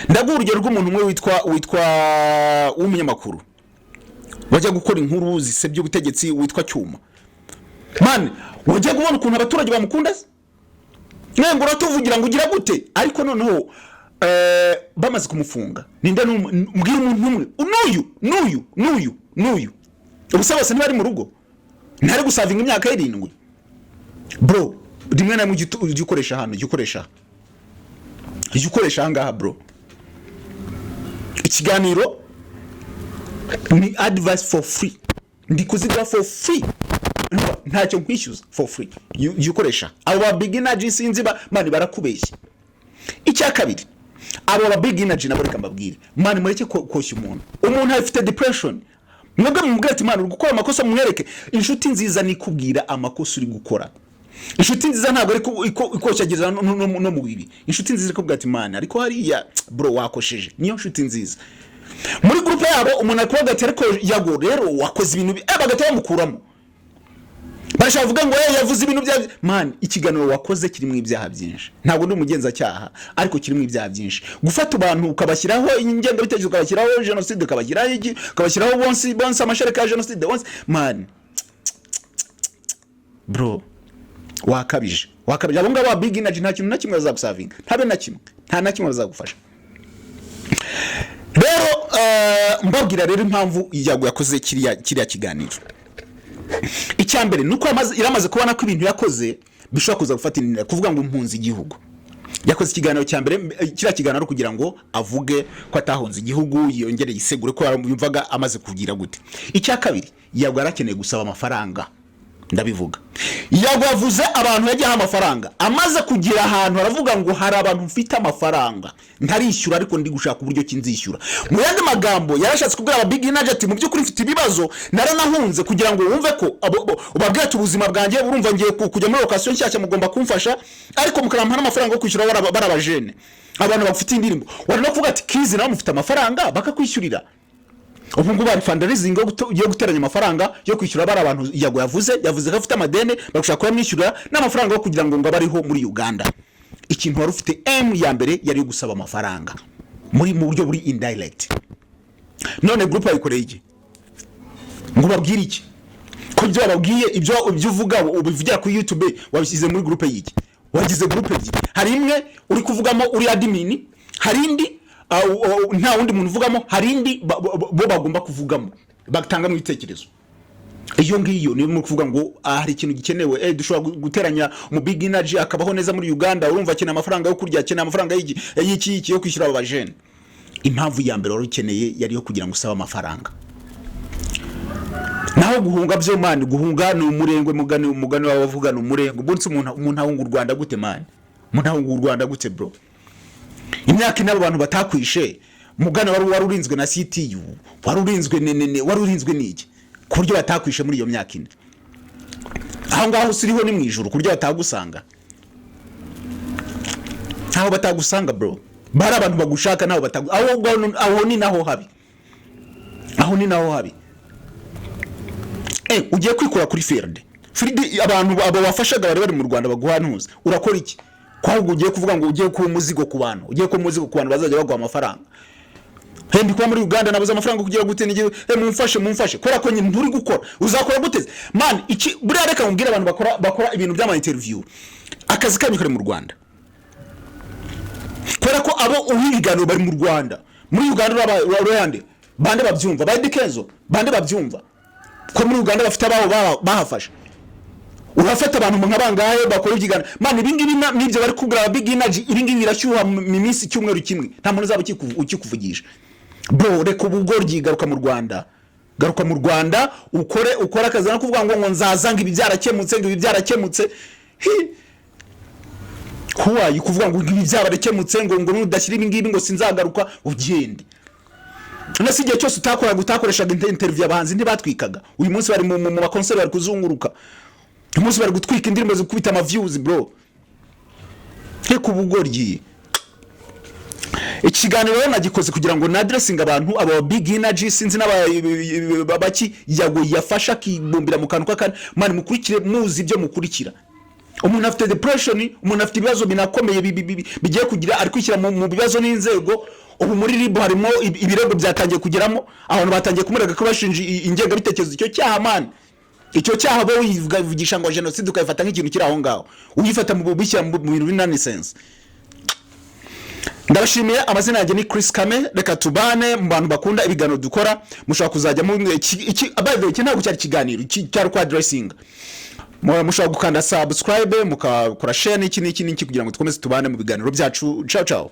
Ndaguha urugero rw'umuntu umwe witwa w'umunyamakuru wajya gukora inkuru zisebye ubutegetsi, witwa Cyuma. Man, wajya kubona ukuntu abaturage bamukunda, ngo uratuvugira ngo ugira gute, ariko noneho bamaze kumufunga. Ninde mbwira umuntu umwe n'uyu ubusa bose ntibari mu rugo, ntari gusavinga imyaka 7 bro. Rimwe na mwe ugikoresha hano, ugikoresha hangaha bro. Ikiganiro ni advice for free, ndikuzigira for free, ntacyo nkwishyuza, for free. Ugikoresha abo ba big energy sinzi mani barakubeshya. Icya kabiri, abo ba big energy nabo reka mbabwire, mani mureke koshya umuntu afite depression. Mwebwe mumubwira ati mani gukora amakosa, mwereke inshuti nziza nikubwira amakosa uri gukora. Inshuti nziza ntabwo ariko ikoshagiza no mu bibi. Inshuti nziza ikubwira ati mani ariko hariya bro wakosheje, niyo inshuti nziza. Muri groupe yabo umuntu akubwira ati ariko Yago rero wakoze ibintu bagahita bamukuramo, bashavuga ngo yavuze ibintu bya mani. Ikiganiro wakoze kirimo ibyaha byinshi, ntabwo ndi umugenza cyaha, ariko kirimo ibyaha byinshi. Gufata abantu ukabashyiraho ingendo bitekerezo, ukabashyiraho genocide, ukabashyiraho bonse amashereka ya genocide bonse mani bro, wakabije. Abo ngabo ba big energy nta kintu na kimwe bazagusavinga, nta na kimwe bazagufasha. Rero mbabwira rero impamvu Yago yakoze kiriya kiganiro. Icyambere nuko iramaze kubona ko ibintu yakoze bishobora kuza gufatinira kuvuga ngo impunzi igihugu. Yakoze ikiganiro cyambere, kiriya kiganiro kugira ngo avuge ko atahunze igihugu, yongere yisegure ko yumvaga amaze kugira gute. Icya kabiri, Yago yarakeneye gusaba amafaranga, ndabivuga. Yago yavuze abantu yagiye amafaranga amaze kugira ahantu aravuga ngo hari abantu mfite amafaranga ntarishyura ariko ndi gushaka uburyo kinzishyura. Mu yandi magambo yarashatse kubwira aba big energy ati mu by'ukuri mfite ibibazo naranahunze kugira ngo wumve ko ubabwira ubuzima bwanjye urumva ngiye kujya muri location nshyashya mugomba kumfasha ariko mukarampa n'amafaranga yo kwishyura barabajene abantu bafite indirimbo wari no kuvuga ati kizi nawe mufite amafaranga bakakwishyurira. Ubu ngubu bari fundraising yo guteranya amafaranga yo kwishyura bari abantu Yago yavuze ko afite amadene bagushaka kuyamwishyura n'amafaranga yo kugira ngo ngabariho muri Uganda. Ikintu wari ufite M ya mbere yari gusaba amafaranga muri mu buryo buri indirect. None group ayikoreye iki ngo babwire iki ko byo babwiye ibyo uvuga ubivugira ku YouTube wabishyize muri group y'iki wagize group y'iki hari imwe uri kuvugamo uri admin hari indi nta wundi muntu uvugamo hari indi bo bagomba kuvugamo batanga mu bitekerezo. Iyo ngiyo niyo mu kuvuga ngo hari ikintu gikenewe dushobora guteranya mu big energy akabaho neza muri Uganda urumva cyane amafaranga yo kurya cyane amafaranga y'iki yo kwishyura abajene. Impamvu ya mbere wari ukeneye yari yo kugira ngo usaba amafaranga. Naho guhunga byo man guhunga ni umurengwe umugani wavuga ni umurengwe bunse umuntu ahunga u Rwanda gute man umuntu ahunga u Rwanda gute bro. Imyaka inabo abantu batakwishe mugana wari urinzwe na CTU wari urinzwe n'iki kuryo batakwishe muri iyo myaka ine aho ngaho usiriho ni mwijuru kuryo batagusanga aho batagusanga bro bara abantu bagushaka naho aho ni naho habi ugiye kwikura kuri field abantu abo bafashaga bari mu Rwanda baguhanuza urakora iki kwa ugiye kuvuga ngo ugiye ku muzigo ku bantu bazajya bagwa amafaranga hendi kwa muri Uganda nabuze amafaranga kugira gute nige mumfashe kora ko nyine nturi gukora uzakora guteze man iki buriya reka mbwira abantu bakora ibintu by'ama interview akazi kanyu kare mu Rwanda kora ko abo uhigano bari mu Rwanda muri Uganda urayande bande babyumva bayidikenzo bande babyumva ko muri Uganda bafite ababo bahafasha urafata abantu nkabangaye bakora ibyigana man ibingibi nibyo bari kugura big energy ibingibi birashyuha mu minsi cyumweru kimwe nta muntu uzaba ukikuvugisha bro reka ubugoryi garuka mu Rwanda ukora akazi no kuvuga ngo nzazanga ibi byarakemutse kuwa kuvuga ngo ibi byarakemutse ngo nudashyira ibingibi ngo sinzagaruka ugende. Nasi igihe cyose utakoreshaga interview abahanzi ntibatwikaga uyu munsi bari mu makonseri bari kuzunguruka umunsi bari gutwika indirimbo zikubita ama views bro. Reka ubugoryi ikiganiro nagikoze kugira ngo na addressing abantu aba big energy sinzi n'abaki Yago yafasha kibumbira mu kantu kakane mani mukurikire muzi ibyo mukurikira. Umuntu afite depression umuntu afite ibibazo binakomeye bigiye kugira ari kwishyira mu bibazo n'inzego ubu muri ribo harimo ibirego byatangiye kugeramo abantu batangiye kumurega ko bashinje ingenga bitekerezo icyo cyaha man icyo cyaha bo wivugisha ngo genocide ukayifata nk'ikintu kiri aho ngaho uyifata mu bubishya mu bintu binanisense. Ndabashimiye amazina yanjye ni Chris Kame reka tubane mu bantu bakunda ibiganiro dukora mushobora kuzajya mu abave ntabwo cyari kiganiro cyari kwa addressing mushobora gukanda subscribe mukakora share n'iki kugira ngo dukomeze tubane mu biganiro byacu ciao